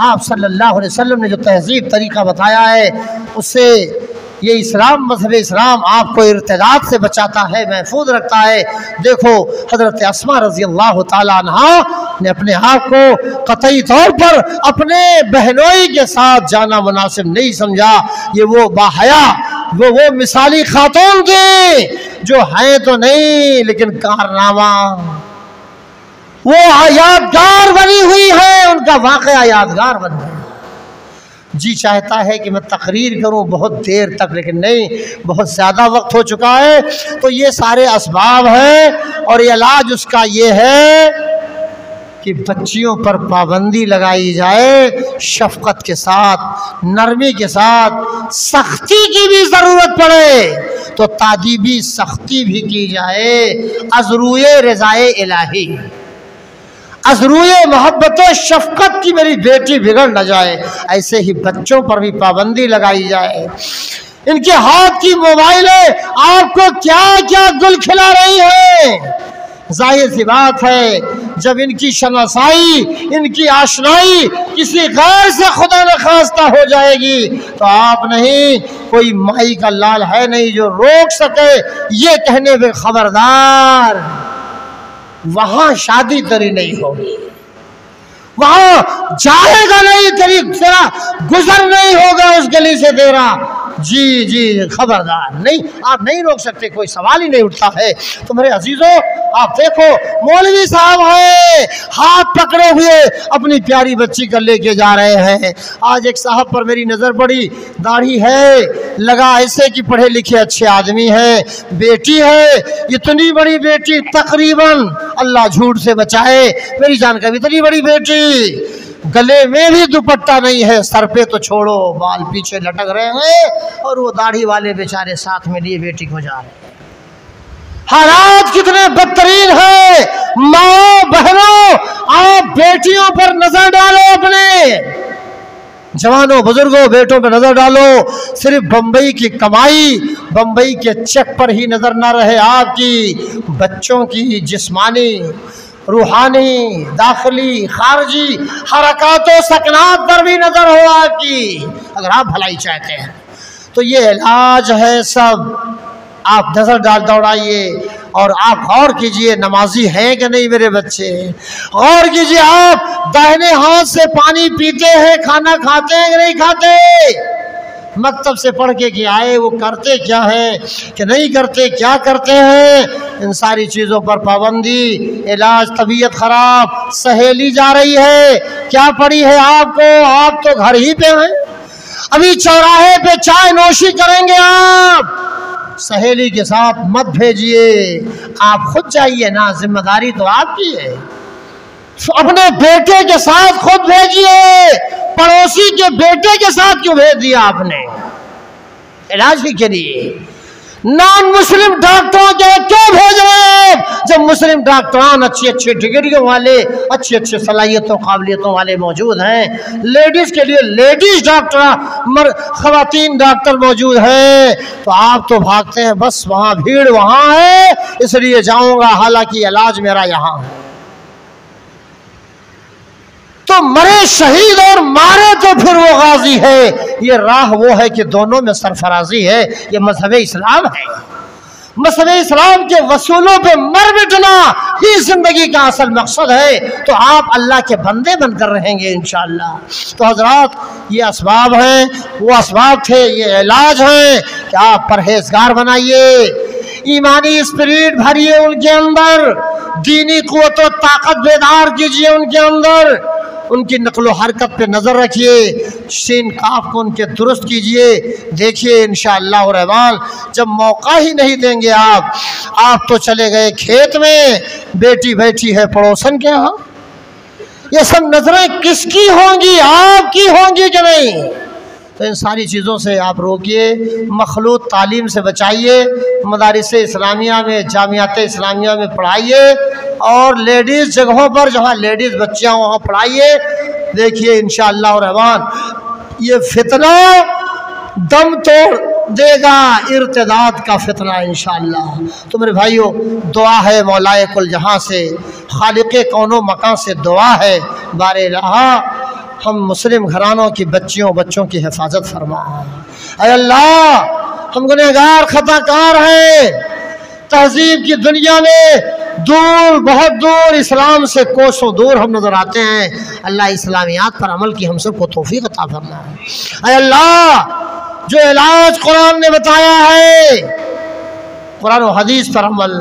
Speaker 1: आप सल्लल्लाहु अलैहि वसल्लम ने जो तहजीब तरीका बताया है, उससे ये इस्लाम, मज़हब इस्लाम आपको इर्तिदाद से बचाता है, महफूज रखता है। देखो हज़रत अस्मा रज़ी अल्लाह ताला अन्हा ने अपने आप को कतई तौर पर अपने बहनोई के साथ जाना मुनासिब नहीं समझा। ये वो बाहया, वो मिसाली खातून थी जो है तो नहीं, लेकिन कारनामा वो यादगार बनी हुई है, उनका वाक़या यादगार बन गया। जी चाहता है कि मैं तकरीर करूं बहुत देर तक, लेकिन नहीं, बहुत ज़्यादा वक्त हो चुका है। तो ये सारे असबाब हैं और ये इलाज उसका ये है कि बच्चियों पर पाबंदी लगाई जाए, शफ़क़त के साथ, नरमी के साथ। सख्ती की भी ज़रूरत पड़े तो तादीबी सख्ती भी की जाए, अज़रूए रज़ाए इलाही, अज़रूए मोहब्बत शफ़क़त की मेरी बेटी बिगड़ न जाए। ऐसे ही बच्चों पर भी पाबंदी लगाई जाए। इनके हाथ की मोबाइलें आपको क्या क्या गुल खिला रही है। जाहिर सी बात है, जब इनकी शनासाई, इनकी आशनाई किसी गैर से खुदा न खास्ता हो जाएगी तो आप नहीं, कोई माई का लाल है नहीं जो रोक सके ये कहने पे खबरदार, वहां शादी तेरी नहीं होगी, वहां जाएगा नहीं, तेरा गुजर नहीं होगा उस गली से तेरा। जी जी खबरदार, नहीं, आप नहीं रोक सकते, कोई सवाल ही नहीं उठता है। तो मेरे अजीजों, आप देखो मौलवी साहब हैं, हाथ पकड़े हुए अपनी प्यारी बच्ची कर लेके जा रहे हैं। आज एक साहब पर मेरी नज़र पड़ी, दाढ़ी है, लगा ऐसे कि पढ़े लिखे अच्छे आदमी है, बेटी है, इतनी बड़ी बेटी, तकरीबन, अल्लाह झूठ से बचाए मेरी जान का, इतनी बड़ी बेटी, गले में भी दुपट्टा नहीं है, सर पे तो छोड़ो, बाल पीछे लटक रहे हैं और वो दाढ़ी वाले बेचारे साथ में लिए बेटी को जा रहे हैं। हालात कितने बदतरीन है। माँ बहनों, आप बेटियों पर नजर डालो, अपने जवानों बुजुर्गों बेटों पर नजर डालो। सिर्फ बम्बई की कमाई, बम्बई के चेक पर ही नजर ना रहे आपकी, बच्चों की जिस्मानी, रूहानी, दाखिली, खारजी हरकातों सकनात पर भी नजर हो आपकी, अगर आप भलाई चाहते हैं तो ये इलाज है सब। आप नजर दौड़ाइए और आप गौर कीजिए, नमाजी हैं कि नहीं मेरे बच्चे, गौर कीजिए, आप दाहिने हाथ से पानी पीते हैं, खाना खाते हैं कि नहीं खाते, मकतब से पढ़ के आए, वो करते क्या है कि नहीं करते, क्या करते हैं, इन सारी चीज़ों पर पाबंदी। इलाज तबीयत ख़राब, सहेली जा रही है, क्या पड़ी है आपको, आप तो घर ही पे हैं, अभी चौराहे पे चाय नोशी करेंगे, आप सहेली के साथ मत भेजिए, आप खुद जाइए ना, जिम्मेदारी तो आपकी है। अपने बेटे के साथ खुद भेजिए, पड़ोसी के बेटे के साथ क्यों भेज दिया आपने इलाज के लिए? नॉन मुस्लिम डॉक्टरों के क्यों भेज रहे हैं जब मुस्लिम डॉक्टरान अच्छी अच्छी डिग्रियों वाले, अच्छी अच्छी सलाहियतों काबिलियतों वाले मौजूद हैं। लेडीज के लिए लेडीज डॉक्टर, खवातीन डॉक्टर मौजूद है, तो आप तो भागते हैं, बस वहाँ भीड़ वहाँ है इसलिए जाऊंगा, हालांकि इलाज मेरा यहाँ है। तो मरे शहीद और मारे तो फिर वो गाजी है। ये राह वो है कि दोनों में सरफराजी है, ये मजहब इस्लाम है। मसले इस्लाम के वसूलों पे मर मिटना ही जिंदगी का असल मकसद है, तो आप अल्लाह के बंदे बनकर रहेंगे इंशाअल्लाह। तो हजरात, ये असबाब हैं, वो असबाब थे, ये इलाज है कि आप परहेजगार बनाइए, ईमानी स्पिरिट भरिए उनके अंदर, दीनी कुव्वत और ताकत बेदार कीजिए उनके अंदर, उनकी नकलो हरकत पे नज़र रखिए, सीन काफ को उनके दुरुस्त कीजिए। देखिए इंशाअल्लाह रहमान, जब मौका ही नहीं देंगे आप तो चले गए खेत में, बेटी बैठी है पड़ोसन के यहाँ, ये सब नजरें किसकी होंगी? आपकी होंगी कि नहीं? तो इन सारी चीज़ों से आप रोकिए, मखलूत तालीम से बचाइए, मदारिस इस्लामिया में, जामियात इस्लामिया में पढ़ाइए, और लेडीज़ जगहों पर जहाँ लेडीज़ बच्चियाँ वहाँ पढ़ाइए। देखिए इंशाअल्लाह रहमान ये फितना दम तोड़ देगा, इर्तिदाद का फितना इंशाअल्लाह। तो मेरे भाइयों, दुआ है मौलाए कुल जहाँ से, खालिक़े कौनो मकान से दुआ है, बारे रहा हम मुस्लिम घरानों की बच्चों की हिफाजत फरमा। ऐ अल्लाह, हम गुनहगार खताकार हैं, तहजीब की दुनिया में दूर, बहुत दूर, इस्लाम से कोसों दूर हम नजर आते हैं। अल्लाह इस्लामियात पर अमल की हम सबको तौफीक अता फरमा। ऐ अल्लाह, जो इलाज कुरान ने बताया है, कुरान और हदीस पर अमल,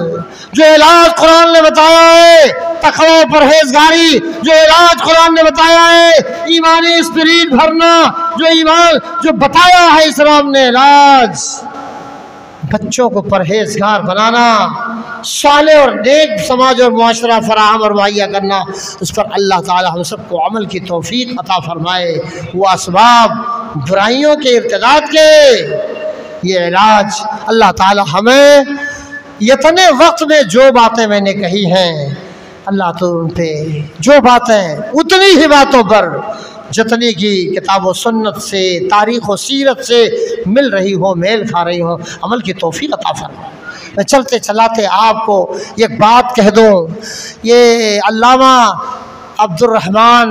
Speaker 1: जो इलाज कुरान ने बताया है, तकवा परहेजगारी, जो इलाज कुरान ने बताया है, ईमानी स्पिरिट भरना, जो बताया है इस्लाम ने इलाज, बच्चों को परहेजगार बनाना, साले और नेक समाज और मुआशरा फराहम और मुहैया करना, उस पर अल्लाह ताला हम सबको अमल की तौफीक अता फरमाए। वो असबाब बुराइयों के इर्तिदाद के, ये इलाज अल्लाह ताला हमें इतने वक्त में जो बातें मैंने कही हैं, अल्लाह तो उन पे जो बातें उतनी ही बातों पर जितनी की किताब व सुन्नत से, तारीख़ व सीरत से मिल रही हो, मेल खा रही हो, अमल की तौफीक अता फरमा। मैं चलते चलाते आपको एक बात कह दूँ, ये अल्लामा अब्दुर्रहमान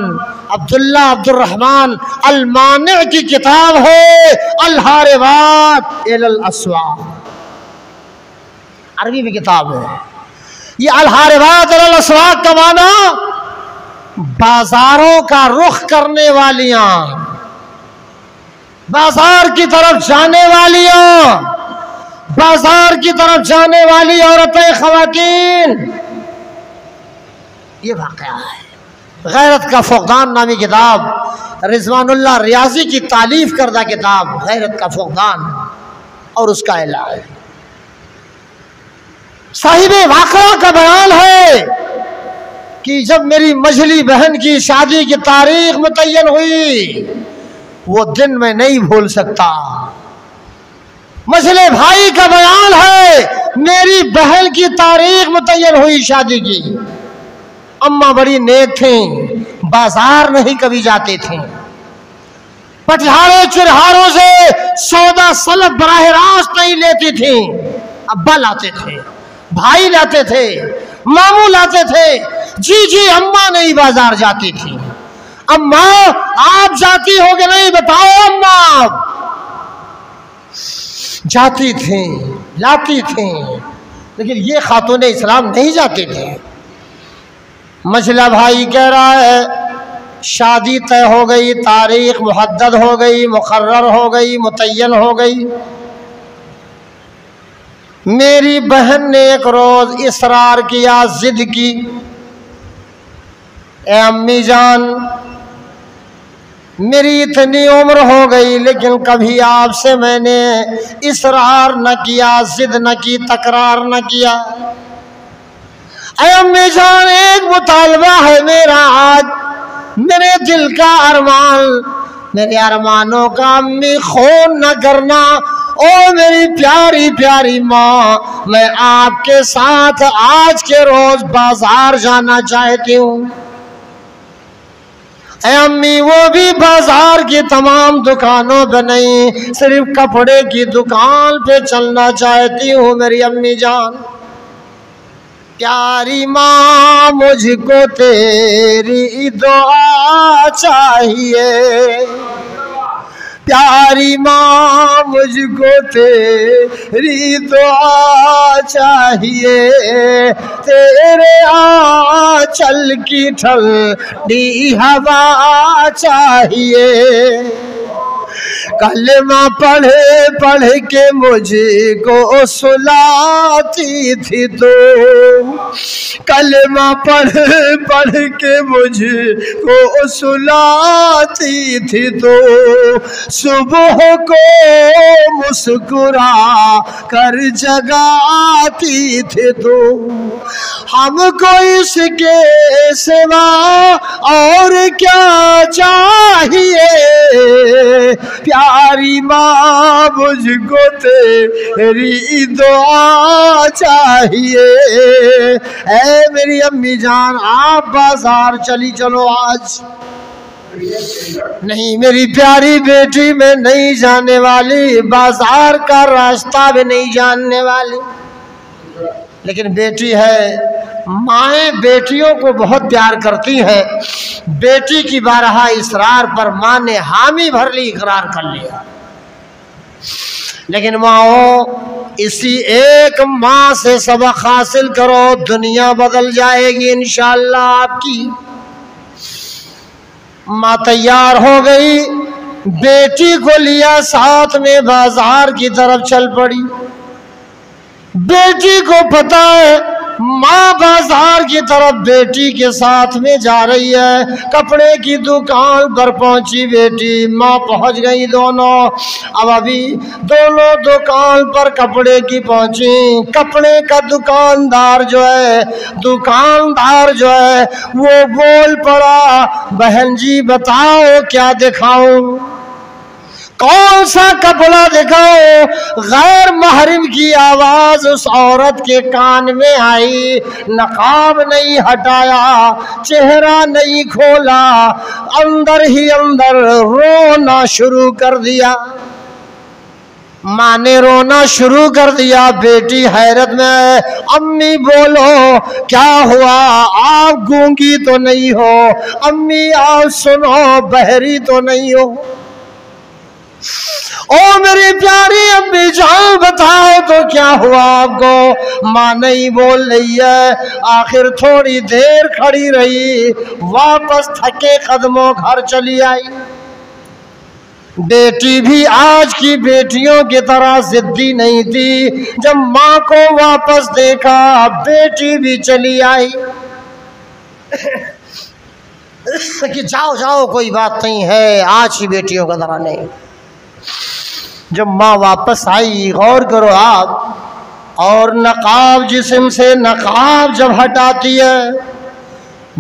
Speaker 1: अल-मानी की किताब है अल-हारिबात इलल अस्वाक, अरबी में किताब है। ये अल-हारिबात इलल अस्वाक का माना बाजारों का रुख करने वालियां, बाजार की तरफ जाने वालियां, बाजार की तरफ जाने वाली औरतें, खवातीन, ये वाक़या है। गैरत का फुक़दान नामी किताब, रिजवानुल्लाह रियाजी की तालीफ करदा किताब, गैरत का फुक़दान और उसका इलाज। साहिबे वाक़या का बयान है कि जब मेरी मझली बहन की शादी की तारीख मुतय्यन हुई, वो दिन मैं नहीं भूल सकता। मझले भाई का बयान है, मेरी बहन की तारीख मुतय्यन हुई शादी की। अम्मा बड़ी नेक थी, बाजार नहीं कभी जाती थी, पटिहारे चिरहारों से सौदा सलब बराह रास्त नहीं लेती थी, अब्बा लाते थे, भाई लाते थे, मामू लाते थे। जी अम्मा नहीं बाजार जाती थी। अम्मा आप जाती हो कि नहीं बताओ? अम्मा जाती थी, लाती थी, लेकिन ये खातून इस्लाम नहीं जाती थी। मझला भाई कह रहा है शादी तय हो गई, तारीख मुहद्दद हो गई, मुकर्रर हो गई, मुतय्यन हो गई। मेरी बहन ने एक रोज इसरार किया, जिद की, ए अम्मी जान, मेरी इतनी उम्र हो गई लेकिन कभी आपसे मैंने इसरार न किया, जिद न की, तकरार न किया। ए अम्मी जान, एक मुतालबा है मेरा आज, मेरे दिल का अरमान, मेरे अरमानों का अम्मी खून न करना। ओ मेरी प्यारी प्यारी माँ, मैं आपके साथ आज के रोज बाजार जाना चाहती हूँ। ऐ अम्मी, वो भी बाजार की तमाम दुकानों पे नहीं, सिर्फ कपड़े की दुकान पे चलना चाहती हूँ मेरी अम्मी जान। प्यारी माँ, मुझको तेरी दुआ चाहिए, प्यारी माँ मुझको तेरी दुआ चाहिए, तेरे आंचल की ठंडी हवा चाहिए। कलमा पढ़े पढ़ के मुझको सुलाती थी तो, कलमा पढ़ पढ़ के मुझको सुलाती थी तो, सुबह को मुस्कुरा कर जगाती थी तो, हमको इसके सिवा और क्या चाहिए, प्यारी माँ मुझको तेरी दुआ चाहिए। ऐ मेरी अम्मी जान, आप बाजार चली चलो आज। नहीं, मेरी प्यारी बेटी मैं नहीं जाने वाली, बाजार का रास्ता भी नहीं जानने वाली। लेकिन बेटी है, माएँ बेटियों को बहुत प्यार करती हैं। बेटी की बारहा इसरार पर माँ ने हामी भर ली, इकरार कर लिया। लेकिन माओ, इसी एक माँ से सबक हासिल करो, दुनिया बदल जाएगी इंशाअल्लाह आपकी। माँ तैयार हो गई, बेटी को लिया साथ में बाजार की तरफ चल पड़ी। बेटी को पता है माँ बाजार की तरफ बेटी के साथ में जा रही है। कपड़े की दुकान पर पहुंची बेटी, माँ पहुंच गई दोनों। अब अभी दोनों दुकान पर कपड़े की पहुंची। कपड़े का दुकानदार जो है वो बोल पड़ा, बहन जी बताओ क्या दिखाऊं, कौन सा कपड़ा दिखाओ। गैर महरम की आवाज उस औरत के कान में आई। नकाब नहीं हटाया, चेहरा नहीं खोला, अंदर ही अंदर रोना शुरू कर दिया। माँ ने रोना शुरू कर दिया। बेटी हैरत में, अम्मी बोलो क्या हुआ, आप गूंगी तो नहीं हो, अम्मी आप सुनो, बहरी तो नहीं हो। ओ मेरी प्यारी अम्मी जान बताओ तो क्या हुआ आपको। माँ नहीं बोल रही है। आखिर थोड़ी देर खड़ी रही, वापस थके कदमों घर चली आई। बेटी भी आज की बेटियों की तरह जिद्दी नहीं थी। जब माँ को वापस देखा, बेटी भी चली आई कि जाओ जाओ कोई बात नहीं है, आज की बेटियों का तरह नहीं। जब माँ वापस आई, गौर करो आप, और नकाब जिस्म से नकाब जब हटाती है,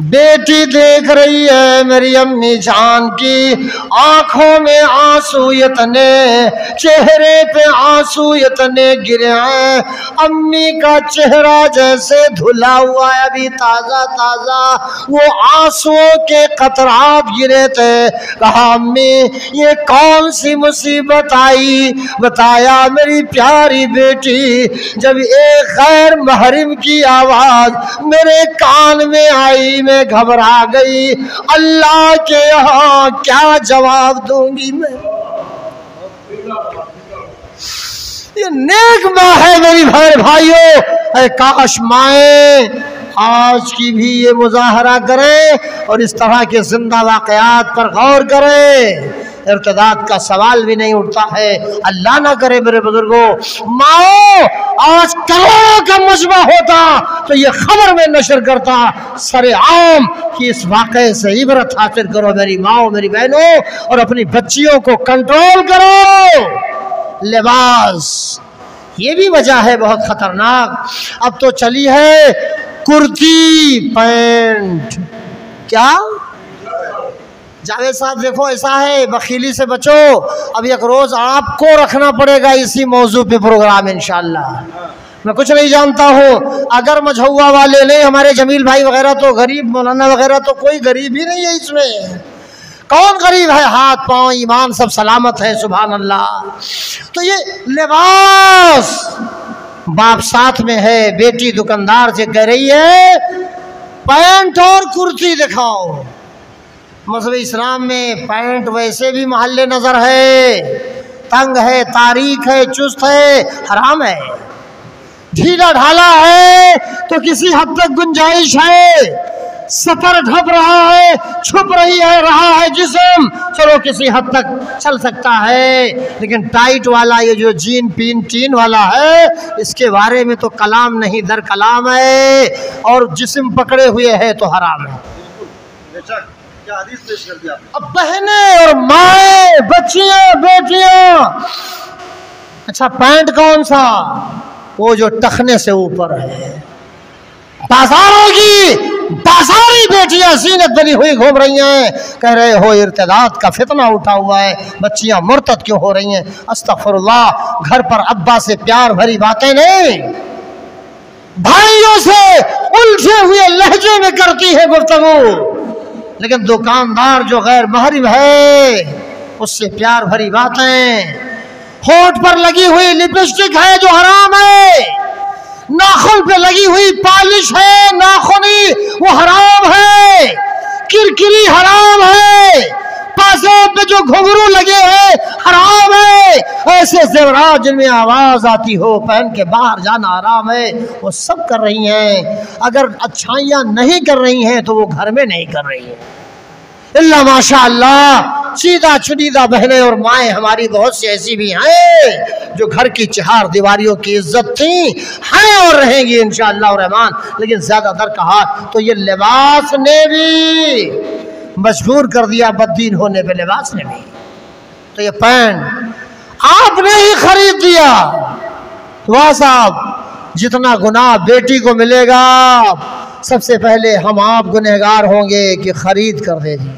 Speaker 1: बेटी देख रही है मेरी अम्मी जान की आंखों में आंसू इतने, चेहरे पे आंसू इतने गिरे हैं। अम्मी का चेहरा जैसे धुला हुआ है, अभी ताजा ताजा वो आंसुओं के कतरात गिरे थे। कहा अम्मी ये कौन सी मुसीबत आई। बताया मेरी प्यारी बेटी, जब एक गैर महरम की आवाज मेरे कान में आई, मैं घबरा गई। अल्लाह के यहाँ क्या जवाब दूंगी मैं। ये नेक माँ है मेरी भाइयों। काश माएँ आज की भी ये मुजाहरा करें और इस तरह के जिंदा वाकयात पर गौर करें। इर्तिदाद का सवाल भी नहीं उठता है। अल्लाह ना करे मेरे बुजुर्गों, माओ आज करोड़ों का मजमा होता तो ये खबर में नशर करता सरेआम कि इस वाक़े से इबरत हासिल करो मेरी माओ, मेरी बहनों, और अपनी बच्चियों को कंट्रोल करो। लिबास ये भी वजह है बहुत खतरनाक। अब तो चली है कुर्ती पैंट। क्या जावेद साहब देखो ऐसा है, बखीली से बचो। अब एक रोज आपको रखना पड़ेगा इसी मौजू पे प्रोग्राम इंशाअल्लाह। मैं कुछ नहीं जानता हूँ, अगर मझौआ वाले नहीं, हमारे जमील भाई वगैरह तो गरीब, मौलाना वगैरह तो कोई गरीब ही नहीं है इसमें। कौन गरीब है, हाथ पांव ईमान सब सलामत है, सुभान अल्लाह। तो ये लिबास बाप साथ में है। बेटी दुकानदार से कह रही है पैंट और कुर्ती दिखाओ। मज़हब इस्लाम में पैंट वैसे भी महल्ले नज़र है, तंग है, तारीख है, चुस्त है, हराम है। ढीला ढाला है तो किसी हद तक गुंजाइश है, सतर ढप रहा है, छुप रही है रहा है जिस्म, चलो किसी हद तक चल सकता है। लेकिन टाइट वाला ये जो जीन पीन टीन वाला है, इसके बारे में तो कलाम नहीं दर कलाम है, और जिस्म पकड़े हुए है तो हराम है।
Speaker 2: क्या हदीस पेश कर दिया?
Speaker 1: अब बहनें और माएँ, बच्चियां, बेटियां, अच्छा पैंट कौन सा? वो जो टखने से ऊपर है। बाजारों की बाजारी बेटियां सीनत बनी हुई घूम रही हैं, कह रहे हो इर्तिदाद का फितना उठा हुआ है, बच्चियां मुर्तद क्यों हो रही हैं? अस्तगफिरुल्लाह। घर पर अब्बा से प्यार भरी बातें नहीं, भाइयों से उलझे हुए लहजे में करती है गुफ्तगू। लेकिन दुकानदार जो गैर महरम है उससे प्यार भरी बातें। होठ पर लगी हुई लिपस्टिक है जो हराम है, नाखून पे लगी हुई पॉलिश है, नाखूनी वो हराम है, किरकिरी हराम है, पासेब पे जो घुंघरू लगे हैं हराम है। ऐसे ज़ेवरात जिनमें आवाज आती हो पहन के बाहर जाना हराम है, वो सब कर रही हैं। अगर अच्छाइयाँ नहीं कर रही हैं तो वो घर में नहीं कर रही हैं। इल्ला माशाअल्लाह सीधा चुनीदा बहनें और माएँ हमारी बहुत सी ऐसी भी हैं जो घर की चार दीवारियों की इज्जत थी, हैं और रहेंगी इंशाअल्लाह रहमान। लेकिन ज्यादातर कहा तो ये लिबास ने भी मजबूर कर दिया, बददीन होने पे लिबास ने भी। तो ये पैंट आपने ही खरीद दिया, वाह साहब, जितना गुनाह बेटी को मिलेगा सबसे पहले हम आप गुनहगार होंगे कि खरीद कर दे दी।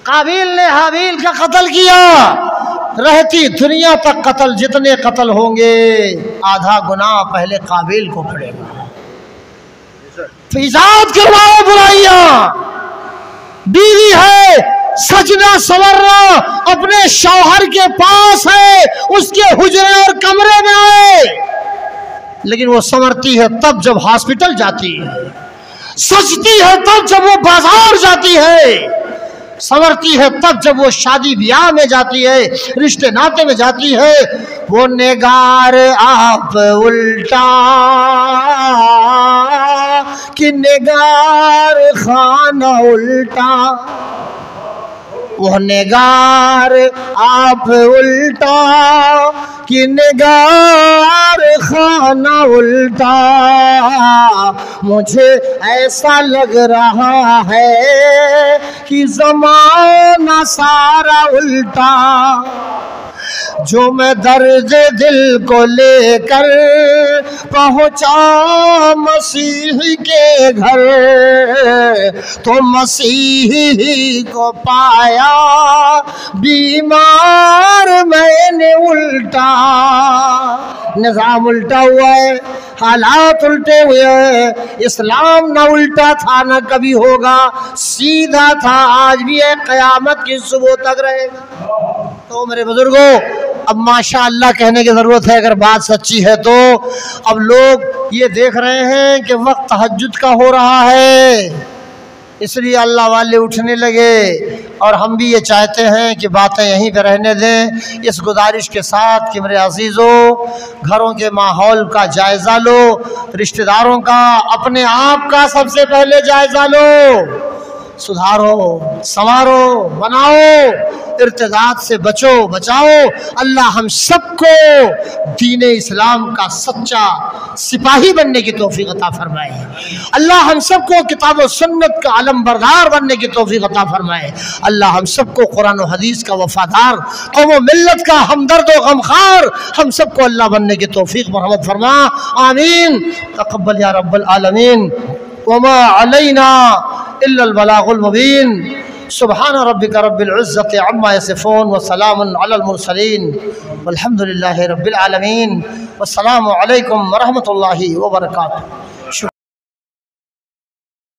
Speaker 1: काबिल ने हाबिल का कत्ल किया, रहती दुनिया तक कत्ल, जितने कत्ल होंगे आधा गुनाह पहले काबिल को पड़ेगा। तो इजाद करवाओ बुराइयां। बीवी है, सजना सवरना अपने शौहर के पास है, उसके हुजरे और कमरे में आए, लेकिन वो संवरती है तब जब हॉस्पिटल जाती है, सजती है तब जब वो बाजार जाती है, संवरती है तब जब वो शादी ब्याह में जाती है, रिश्ते नाते में जाती है। वो निगार आप उल्टा कि निगार खाना उल्टा, वो निगार आप उल्टा कि निगार खाना उल्टा। मुझे ऐसा लग रहा है कि ज़माना सारा उल्टा, जो मैं दर्द दिल को लेकर पहुंचा मसीह के घर, तो मसीही को पाया बीमार मैंने उल्टा। निज़ाम उल्टा हुआ है, हालात उल्टे हुए हैं। इस्लाम ना उल्टा था ना कभी होगा, सीधा था, आज भी है, क़यामत की सुबह तक रहेगा। तो मेरे बुजुर्गों, अब माशाअल्लाह कहने की ज़रूरत है अगर बात सच्ची है तो। अब लोग ये देख रहे हैं कि वक्त तहज्जुद का हो रहा है, इसलिए अल्लाह वाले उठने लगे, और हम भी ये चाहते हैं कि बातें यहीं पे रहने दें, इस गुजारिश के साथ कि मेरे अजीज़ों, घरों के माहौल का जायज़ा लो, रिश्तेदारों का, अपने आप का सबसे पहले जायज़ा लो, सुधारो, संवारो, बनाओ, इर्तिदाद से बचो, बचाओ। अल्लाह हम सबको दीन इस्लाम का सच्चा सिपाही बनने की तौफीक अता फरमाए। अल्लाह हम सबको किताब और सुन्नत का अलमबरदार बनने की तौफीक अता फरमाए। अल्लाह हम सबको कुरान और हदीस का वफादार, कौम व मिल्लत का हमदर्द व गमखार, हम सबको अल्लाह बनने की तौफीक मरहमत फरमा। आमीन। तक़ब्बल या रब्बल आलमीन। वमा अलैना इल्लल बलागुल मुबीन। सुब्हान रब्बिका रब्बिल इज़्ज़ति अम्मा यसिफून व सलामुन अलल मुरसलीन वल्हम्दुलिल्लाहि रब्बिल आलमीन। वस्सलामु अलैकुम व रहमतुल्लाहि व बरकातुहू।